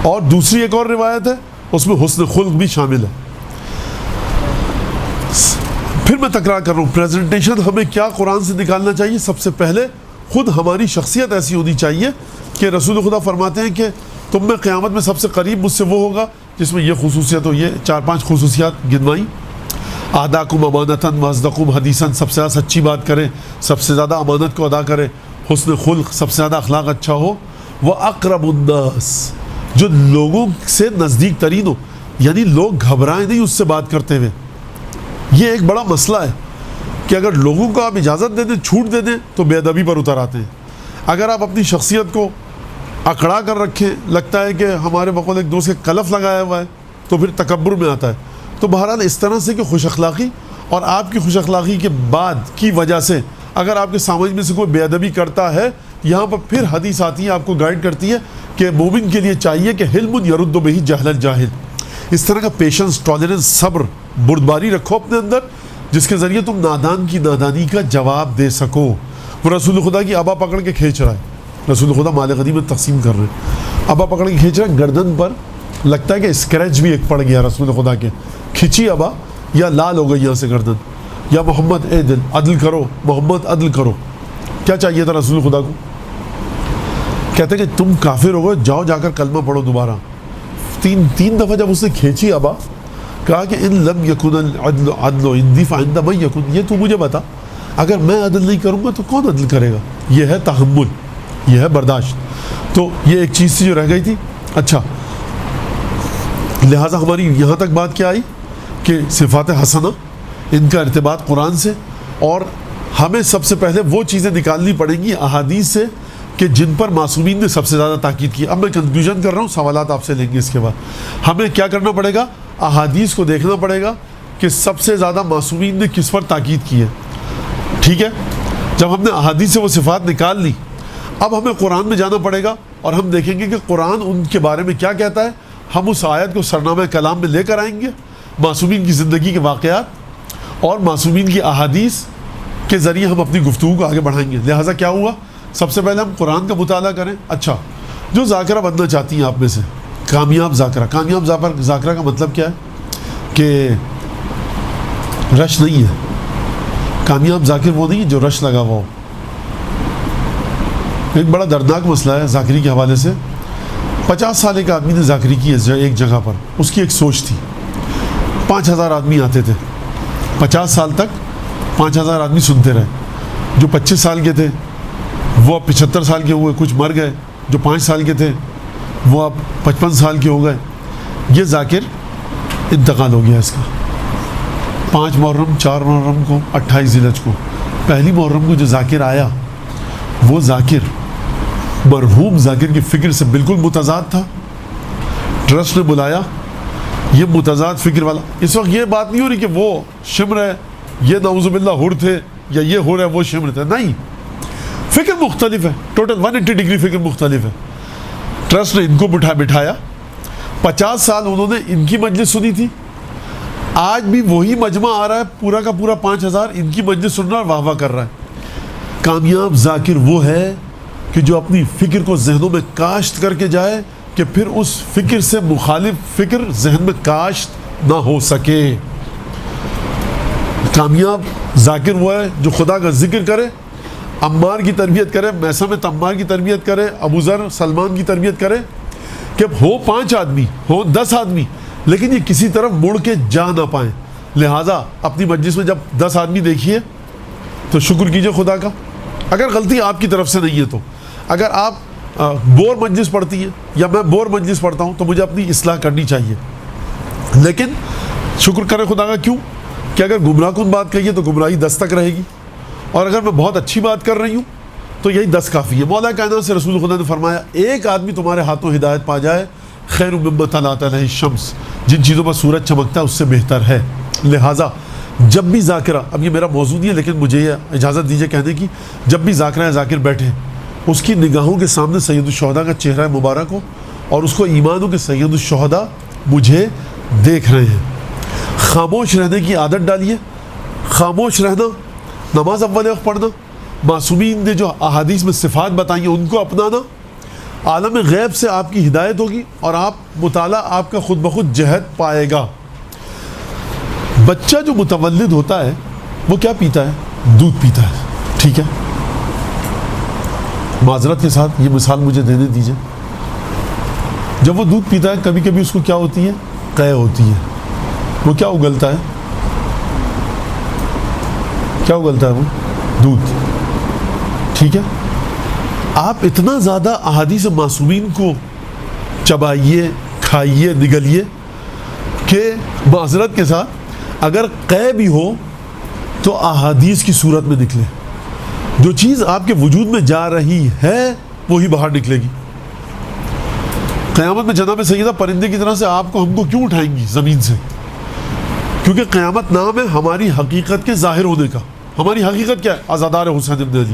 اور دوسری ایک اور روایت ہے اس میں حسن خلق بھی شامل ہے. پھر میں تکرار کر رہا ہوں، پریزنٹیشن ہمیں کیا قرآن سے نکالنا چاہیے؟ سب سے پہلے خود ہماری شخصیت ایسی ہونی چاہیے کہ رسول خدا فرماتے ہیں کہ تم میں قیامت میں سب سے قریب مجھ سے وہ ہوگا جس میں یہ خصوصیت ہو. یہ 4-5 خصوصیات گنوائی. اہداکم امانتاً واصدقکم حدیثاً، سب سے زیادہ سچی بات کرے، سب سے زیادہ امانت کو ادا کرے. حسن خلق، سب سے زیادہ اخلاق اچھا ہو. واقرب الناس، جو لوگوں سے نزدیک ترین ہو، یعنی لوگ گھبرائیں نہیں اس سے بات کرتے ہوئے. یہ ایک بڑا مسئلہ ہے کہ اگر لوگوں کو آپ اجازت دے دیں، چھوٹ دے دیں تو بے ادبی پر اتر آتے ہیں. اگر آپ اپنی شخصیت کو اکڑا کر رکھیں، لگتا ہے کہ ہمارے بقول ایک دوست کے کلف لگایا ہوا ہے، تو پھر تکبر میں آتا ہے. تو بہرحال اس طرح سے کہ خوش اخلاقی اور آپ کی خوش اخلاقی کے بعد کی وجہ سے اگر آپ کے سامنے میں سے کوئی بے ادبی کرتا ہے، یہاں پر پھر حدیث آتی ہے آپ کو گائیڈ کرتی ہے کہ مومن کے لیے چاہیے کہ حلم یرد بہ جہل الجاہل. اس طرح کا پیشنس، ٹالرنس، صبر، بردباری رکھو اپنے اندر جس کے ذریعے تم نادان کی نادانی کا جواب دے سکو. وہ رسول خدا کی ابا پکڑ کے کھینچ رہا ہے، رسول خدا مال غنیمت تقسیم کر رہے ہیں، ابا پکڑ کے کھینچ رہا ہے، گردن پر لگتا ہے کہ اسکریچ بھی ایک پڑ گیا رسول خدا کے، کھچی ابا یا لال ہو گئی یہاں سے گردن، یا محمد اے دل عدل کرو، محمد عدل کرو. کیا چاہیے تھا رسول خدا کو؟ کہتے کہ تم کافر ہو گئے، جاؤ جا کر کلمہ پڑھو دوبارہ. تین دفعہ جب اس نے کھینچی ابا، کہا کہ ان لم یکن العدل عدل عندی فعند من یکن، یہ تو مجھے بتا اگر میں عدل نہیں کروں گا تو کون عدل کرے گا. یہ ہے تحمل، یہ ہے برداشت. تو یہ ایک چیز تھی جو رہ گئی تھی. اچھا، لہٰذا ہماری یہاں تک بات کیا آئی کہ صفات حسنہ ان کا ارتباط قرآن سے، اور ہمیں سب سے پہلے وہ چیزیں نکالنی پڑیں گی احادیث سے کہ جن پر معصومین نے سب سے زیادہ تاکید کی. اب میں کنکلوژن کر رہا ہوں، سوالات آپ سے لیں گے اس کے بعد. ہمیں کیا کرنا پڑے گا؟ احادیث کو دیکھنا پڑے گا کہ سب سے زیادہ معصومین نے کس پر تاکید کی ہے. ٹھیک ہے، جب ہم نے احادیث سے وہ صفات نکال لی، اب ہمیں قرآن میں جانا پڑے گا اور ہم دیکھیں گے کہ قرآن ان کے بارے میں کیا کہتا ہے. ہم اس آیت کو سرنامہ کلام میں لے کر آئیں گے، معصومین کی زندگی کے واقعات اور معصومین کی احادیث کے ذریعے ہم اپنی گفتگو کو آگے بڑھائیں گے. لہٰذا کیا ہوا؟ سب سے پہلے ہم قرآن کا مطالعہ کریں. اچھا، جو ذاکرہ بننا چاہتی ہیں آپ میں سے، کامیاب ذاکرہ. کامیاب ذاکرہ کا مطلب کیا ہے؟ کہ رش نہیں ہے. کامیاب ذاکر وہ نہیں جو رش لگا ہوا ہو. ایک بڑا دردناک مسئلہ ہے ذاکری کے حوالے سے. 50 سال ایک آدمی نے ذاکری کی ایک جگہ پر. اس کی ایک سوچ تھی. 5000 آدمی آتے تھے 50 سال تک، 5000 آدمی سنتے رہے. جو 25 سال کے تھے وہ اب 75 سال کے ہوئے، کچھ مر گئے. جو 5 سال کے تھے وہ اب 55 سال کے ہو گئے. یہ ذاکر انتقال ہو گیا اس کا. 5 محرم، 4 محرم کو، 28 ذی الحجہ کو، پہلی محرم کو جو ذاکر آیا، وہ ذاکر مرحوم ذاکر کی فکر سے بالکل متضاد تھا. ٹرسٹ نے بلایا، یہ متضاد فکر والا. اس وقت یہ بات نہیں ہو رہی کہ وہ شمر ہے، یہ نعوذ باللہ ہر تھے، یا یہ ہر ہے وہ شمر تھے. نہیں، فکر مختلف ہے. ٹوٹل 180 ڈگری فکر مختلف ہے. ٹرسٹ نے ان کو بٹھایا. 50 سال انہوں نے ان کی مجلس سنی تھی. آج بھی وہی مجمع آ رہا ہے، پورا کا پورا 5000 ان کی مجلس سن رہا ہے، واہ واہ کر رہا ہے. کامیاب ذاکر وہ ہے کہ جو اپنی فکر کو ذہنوں میں کاشت کر کے جائے کہ پھر اس فکر سے مخالف فکر ذہن میں کاشت نہ ہو سکے. کامیاب ذاکر وہ ہے جو خدا کا ذکر کرے، عمار کی تربیت کرے، میثم تمار کی تربیت کرے، ابو ذر سلمان کی تربیت کرے، کہ ہو 5 آدمی، ہو 10 آدمی، لیکن یہ کسی طرف مڑ کے جا نہ پائیں. لہٰذا اپنی مجلس میں جب 10 آدمی دیکھیے تو شکر کیجئے خدا کا. اگر غلطی آپ کی طرف سے نہیں ہے تو، اگر آپ بور مجلس پڑھتی ہیں یا میں بور مجلس پڑھتا ہوں تو مجھے اپنی اصلاح کرنی چاہیے. لیکن شکر کریں خدا کا. کیوں؟ کہ اگر گمراہ کن بات کہیے تو گمراہی 10 تک رہے گی، اور اگر میں بہت اچھی بات کر رہی ہوں تو یہی 10 کافی ہے. مولا کائنات سے رسول خدا نے فرمایا، ایک آدمی تمہارے ہاتھوں ہدایت پا جائے، خیر مما طلعت علیہ الشمس، جن چیزوں پر سورج چمکتا ہے اس سے بہتر ہے. لہٰذا جب بھی ذاکرہ، اب یہ میرا موضوع نہیں ہے لیکن مجھے یہ اجازت دیجیے کہنے کی، جب بھی ذاکرہ یا ذاکر بیٹھے، اس کی نگاہوں کے سامنے سید الشہداء کا چہرہ مبارک ہو، اور اس کو ایمان ہو کہ سید الشہداء مجھے دیکھ رہے ہیں. خاموش رہنے کی عادت ڈالیے. خاموش رہنا، نماز اول وقت پڑھنا، معصومین نے جو احادیث میں صفات بتائی ہیں ان کو اپنانا، عالم غیب سے آپ کی ہدایت ہوگی اور آپ مطالعہ آپ کا خود بخود جہت پائے گا. بچہ جو متولد ہوتا ہے وہ کیا پیتا ہے؟ دودھ پیتا ہے. ٹھیک ہے، معذرت کے ساتھ یہ مثال مجھے دینے دیجیے. جب وہ دودھ پیتا ہے کبھی کبھی اس کو کیا ہوتی ہے؟ قے ہوتی ہے. وہ کیا اگلتا ہے؟ کیا اگلتا ہے؟ وہ دودھ. ٹھیک ہے، آپ اتنا زیادہ احادیث معصومین کو چبائیے، کھائیے، نگلیے کہ معذرت کے ساتھ اگر قے بھی ہو تو احادیث کی صورت میں نکلے. جو چیز آپ کے وجود میں جا رہی ہے وہی باہر نکلے گی. قیامت میں جناب سیدہ پرندے کی طرح سے آپ کو ہم کو کیوں اٹھائیں گی زمین سے؟ کیونکہ قیامت نام ہے ہماری حقیقت کے ظاہر ہونے کا. ہماری حقیقت کیا ہے؟ عزادار حسین ابن علی،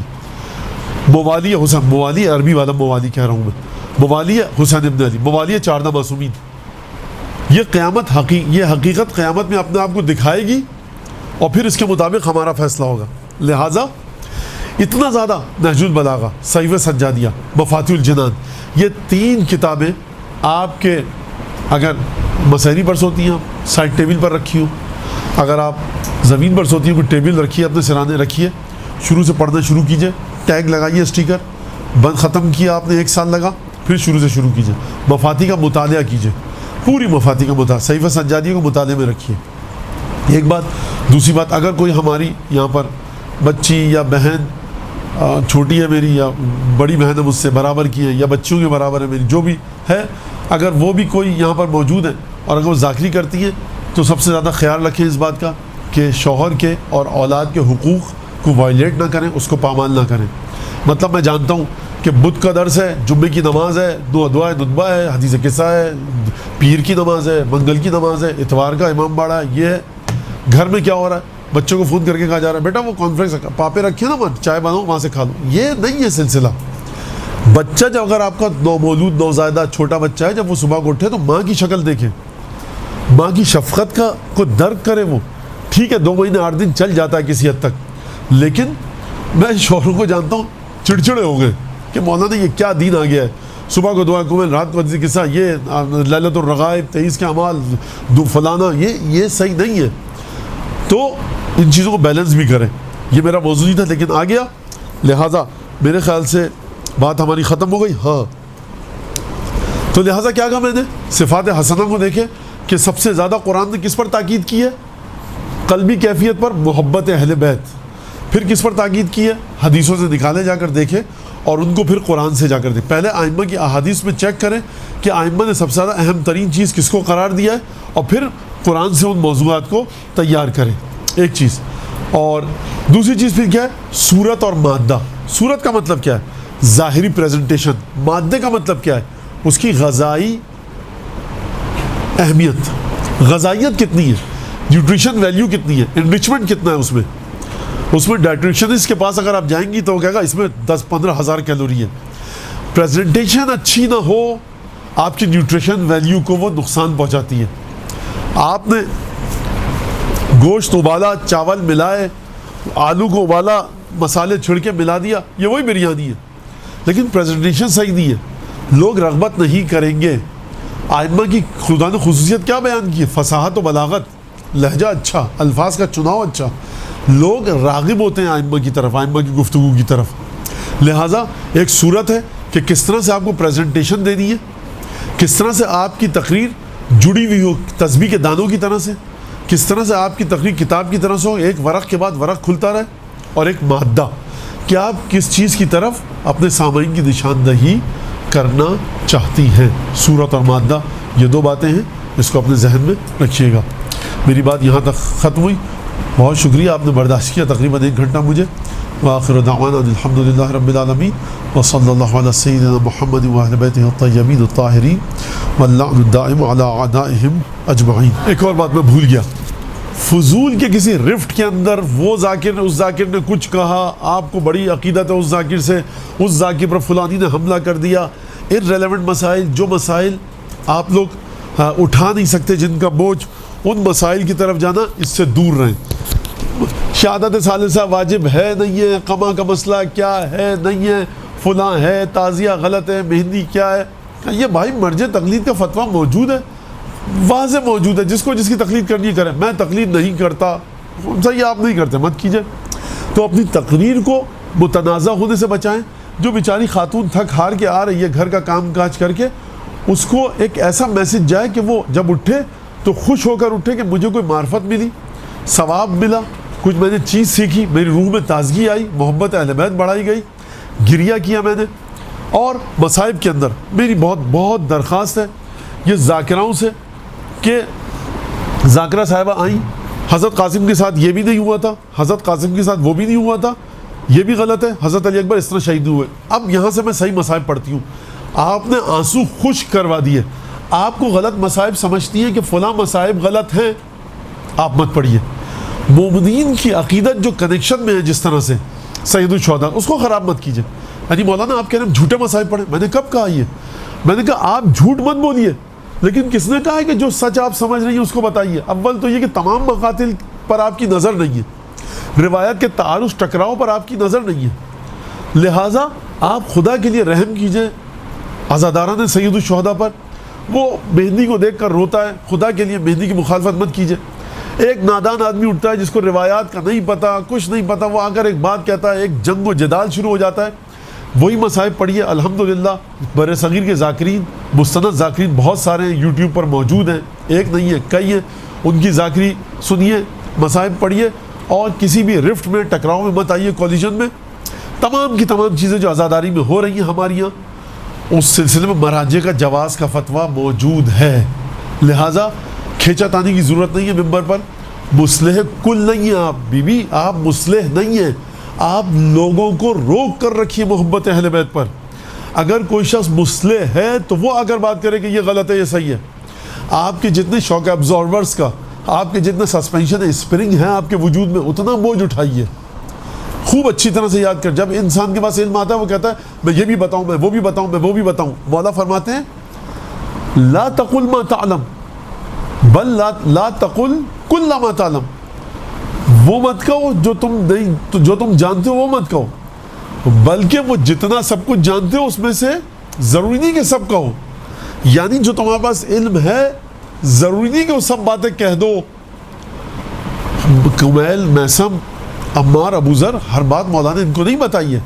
موالی حسین، موالی عربی والا موالی کہہ رہا ہوں میں، موالی حسین ابن علی، موالی 14 معصومین. یہ قیامت یہ حقیقت قیامت میں اپنے آپ کو دکھائے گی اور پھر اس کے مطابق ہمارا فیصلہ ہوگا. لہٰذا اتنا زیادہ نہج البلاغہ، صحیفہ سجادیہ، مفاتیح الجنان، یہ 3 کتابیں آپ کے اگر مسہری پر سوتی ہیں آپ سائڈ ٹیبل پر رکھی ہو، اگر آپ زمین پر سوتی ہیں کوئی ٹیبل رکھیے اپنے سرانے رکھیے، شروع سے پڑھنا شروع کیجئے، ٹیگ لگائیے اسٹیکر، بند ختم کیا آپ نے 1 سال لگا، پھر شروع سے شروع کیجئے، مفاتیح کا مطالعہ کیجئے، پوری مفاتیح کا مطالعہ، صحیفہ سجادیہ کو مطالعے میں رکھیے، ایک بات۔ دوسری بات، اگر کوئی ہماری یہاں پر بچی یا بہن چھوٹی ہے میری یا بڑی بہن ہے مجھ سے برابر کی ہے یا بچیوں کے برابر ہے میری جو بھی ہے، اگر وہ بھی کوئی یہاں پر موجود ہے اور اگر وہ ذاکری کرتی ہیں تو سب سے زیادہ خیال رکھیں اس بات کا کہ شوہر کے اور اولاد کے حقوق کو وائلیٹ نہ کریں، اس کو پامال نہ کریں۔ مطلب میں جانتا ہوں کہ بدھ کا درس ہے، جمعے کی نماز ہے، دعائے ندبہ ہے، حدیث قصہ ہے، پیر کی نماز ہے، منگل کی نماز ہے، اتوار کا امام باڑہ ہے، یہ ہے۔ گھر میں کیا ہو رہا ہے؟ بچوں کو فون کر کے کہا جا رہا ہے بیٹا وہ کانفرنس پاپے رکھے نا چائے بناؤ وہاں سے کھا لو، یہ نہیں ہے سلسلہ۔ بچہ جب اگر آپ کا نومولود نوزائیدہ چھوٹا بچہ ہے، جب وہ صبح کو اٹھے تو ماں کی شکل دیکھے، ماں کی شفقت کا کو درک کرے۔ وہ ٹھیک ہے 2 مہینے 8 دن چل جاتا ہے کسی حد تک، لیکن میں شوہروں کو جانتا ہوں چڑچڑے ہو گئے کہ مولانا یہ کیا دین آ گیا ہے، صبح کو دعا کو رات کو حدیث قصہ، یہ لیلۃ الرغائب 23 کے اعمال فلانا، یہ صحیح نہیں ہے۔ تو ان چیزوں کو بیلنس بھی کریں۔ یہ میرا موضوع نہیں تھا لیکن آ گیا، لہٰذا میرے خیال سے بات ہماری ختم ہو گئی۔ ہاں تو لہٰذا کیا کہا میں نے، صفات حسنہ کو دیکھے کہ سب سے زیادہ قرآن نے کس پر تاکید کی ہے؟ قلبی کیفیت پر، محبت اہل بیت۔ پھر کس پر تاکید کی ہے؟ حدیثوں سے نکالے جا کر دیکھے اور ان کو پھر قرآن سے جا کر دیکھیں۔ پہلے آئمہ کی احادیث میں چیک کریں کہ آئمہ نے سب سے زیادہ اہم ترین چیز کس کو قرار دیا ہے، اور پھر قرآن سے ان موضوعات کو تیار کریں، ایک چیز۔ اور دوسری چیز پھر کیا ہے؟ صورت اور مادہ۔ صورت کا مطلب کیا ہے؟ ظاہری پریزنٹیشن۔ مادے کا مطلب کیا ہے؟ اس کی غذائی اہمیت، غذائیت کتنی ہے، نیوٹریشن ویلیو کتنی ہے، انریچمنٹ کتنا ہے اس میں ڈائٹیشنسٹ کے پاس اگر آپ جائیں گی تو وہ کہے گا اس میں 10-15 ہزار کیلوری ہے۔ پریزنٹیشن اچھی نہ ہو، آپ کی نیوٹریشن ویلیو کو وہ نقصان پہنچاتی ہے۔ آپ نے گوشت ابالا، چاول ملائے، آلو کو ابالا، مسالے چھڑ کے ملا دیا، یہ وہی بریانی ہے، لیکن پریزنٹیشن صحیح نہیں ہے، لوگ رغبت نہیں کریں گے۔ آئمہ کی خدا نے خصوصیت کیا بیان کی ہے؟ فصاحت و بلاغت، لہجہ اچھا، الفاظ کا چناؤ اچھا، لوگ راغب ہوتے ہیں آئمہ کی طرف، آئمہ کی گفتگو کی طرف۔ لہٰذا ایک صورت ہے کہ کس طرح سے آپ کو پریزنٹیشن دینی ہے، کس طرح سے آپ کی تقریر جڑی ہوئی ہو تسبیح کے دانوں کی طرح سے، کس طرح سے آپ کی تقریر کتاب کی طرح سے ہو، ایک ورق کے بعد ورق کھلتا رہے، اور ایک مادہ کہ آپ کس چیز کی طرف اپنے سامعین کی نشاندہی کرنا چاہتی ہیں۔ صورت اور مادہ یہ 2 باتیں ہیں، اس کو اپنے ذہن میں رکھیے گا۔ میری بات یہاں تک ختم ہوئی، بہت شکریہ آپ نے برداشت کیا تقریباً 1 گھنٹہ مجھے۔ وآخر دعوانا الحمد للہ رب العالمین وصلی اللہ علی سیدنا محمد وآل بیتہ الطیبین الطاہرین واللعن الدائم علی اعدائہم اجمعین۔ ایک اور بات میں بھول گیا، فضول کے کسی رفٹ کے اندر وہ ذاکر نے اس ذاکر نے کچھ کہا، آپ کو بڑی عقیدت ہے اس ذاکر سے، اس ذاکر پر فلانی نے حملہ کر دیا، ارریلیونٹ مسائل، جو مسائل آپ لوگ اٹھا نہیں سکتے جن کا بوجھ، ان مسائل کی طرف جانا، اس سے دور رہیں۔ شہادت ثالثہ واجب ہے نہیں ہے، قما کا مسئلہ کیا ہے نہیں ہے، فلاں ہے، تعزیہ غلط ہے، مہندی کیا ہے، یہ بھائی مرجع تقلید کا فتویٰ موجود ہے، واضح موجود ہے، جس کو جس کی تقلید کرنی کرے۔ میں تقلید نہیں کرتا، صحیح آپ نہیں کرتے، مت کیجئے۔ تو اپنی تقریر کو متنازع ہونے سے بچائیں۔ جو بیچاری خاتون تھک ہار کے آ رہی ہے گھر کا کام کاج کر کے، اس کو ایک ایسا میسج جائے کہ وہ جب اٹھے تو خوش ہو کر اٹھے کہ مجھے کوئی معرفت ملی، ثواب ملا، کچھ میں نے چیز سیکھی، میری روح میں تازگی آئی، محبت اہل بیت بڑھائی گئی، گریہ کیا میں نے۔ اور مصائب کے اندر میری بہت بہت درخواست ہے یہ ذاکراؤں سے کہ ذاکرہ صاحبہ آئیں، حضرت قاسم کے ساتھ یہ بھی نہیں ہوا تھا، حضرت قاسم کے ساتھ وہ بھی نہیں ہوا تھا، یہ بھی غلط ہے، حضرت علی اکبر اس طرح شہید ہوئے۔ اب یہاں سے میں صحیح مصائب پڑھتی ہوں، آپ نے آنسو خشک کروا دیے، آپ کو غلط مصائب سمجھتی ہیں کہ فلاں مصائب غلط ہیں، آپ مت پڑھیے۔ مومنین کی عقیدت جو کنیکشن میں ہے جس طرح سے سید الشہداء، اس کو خراب مت کیجیے۔ یعنی مولانا آپ کہہ رہے ہیں جھوٹے مصائب پڑھیں، میں نے کب کہا یہ؟ میں نے کہا آپ جھوٹ مت بولیے، لیکن کس نے کہا ہے کہ جو سچ آپ سمجھ رہی ہیں اس کو بتائیے؟ اول تو یہ کہ تمام مقاتل پر آپ کی نظر نہیں ہے، روایت کے تعارض ٹکراؤ پر آپ کی نظر نہیں ہے، لہٰذا آپ خدا کے لیے رحم کیجئے عزاداران سید الشہداء پر، وہ مہندی کو دیکھ کر روتا ہے. خدا کے لیے مہندی کی مخالفت مت کیجیے. ایک نادان آدمی اٹھتا ہے جس کو روایات کا نہیں پتہ, کچھ نہیں پتہ, وہ آ کر ایک بات کہتا ہے, ایک جنگ و جدال شروع ہو جاتا ہے. وہی مصائب پڑھیے. الحمدللہ بر صغیر کے ذاکرین, مستند ذاکرین بہت سارے ہیں, یوٹیوب پر موجود ہیں, ایک نہیں ہے کئی ہیں. ان کی ذاکری سنیے, مصائب پڑھیے, اور کسی بھی رفٹ میں, ٹکراؤ میں مت آئیے, کولیجن میں. تمام کی تمام چیزیں جو عزاداری میں ہو رہی ہیں ہماری یہاں, اس سلسلے میں مراجع کا جواز کا فتویٰ موجود ہے. لہٰذا کھینچا تانی کی ضرورت نہیں ہے ممبر پر. مصلح کل نہیں ہیں آپ بی بی, آپ مصلح نہیں ہیں. آپ لوگوں کو روک کر رکھیے محبت اہل بیت پر. اگر کوئی شخص مصلح ہے تو وہ اگر بات کرے کہ یہ غلط ہے یہ صحیح ہے. آپ کے جتنے شوق ابزارورز کا, آپ کے جتنے سسپینشن اسپرنگ ہیں آپ کے وجود میں, اتنا بوجھ اٹھائیے. خوب اچھی طرح سے یاد کر, جب انسان کے پاس علم آتا ہے وہ کہتا ہے میں یہ بھی بتاؤں, میں وہ بھی بتاؤں, میں وہ بھی بتاؤں. مولا فرماتے ہیں لا تقل ما تعلم بل لا تقل کل ما تعلم. وہ مت کہو جو تم جانتے ہو, وہ مت کہو, بلکہ وہ جتنا سب کچھ جانتے ہو اس میں سے ضروری نہیں کہ سب کہو. یعنی جو تمہارے پاس علم ہے ضروری نہیں کہ وہ سب باتیں کہہ دو. کمیل, میسم, عمار, ابو ذر, ہر بات مولانا ان کو نہیں بتائی ہے.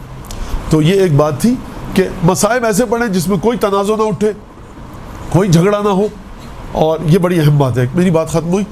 تو یہ ایک بات تھی کہ مصائب ایسے پڑھیں جس میں کوئی تنازع نہ اٹھے, کوئی جھگڑا نہ ہو, اور یہ بڑی اہم بات ہے. میری بات ختم ہوئی.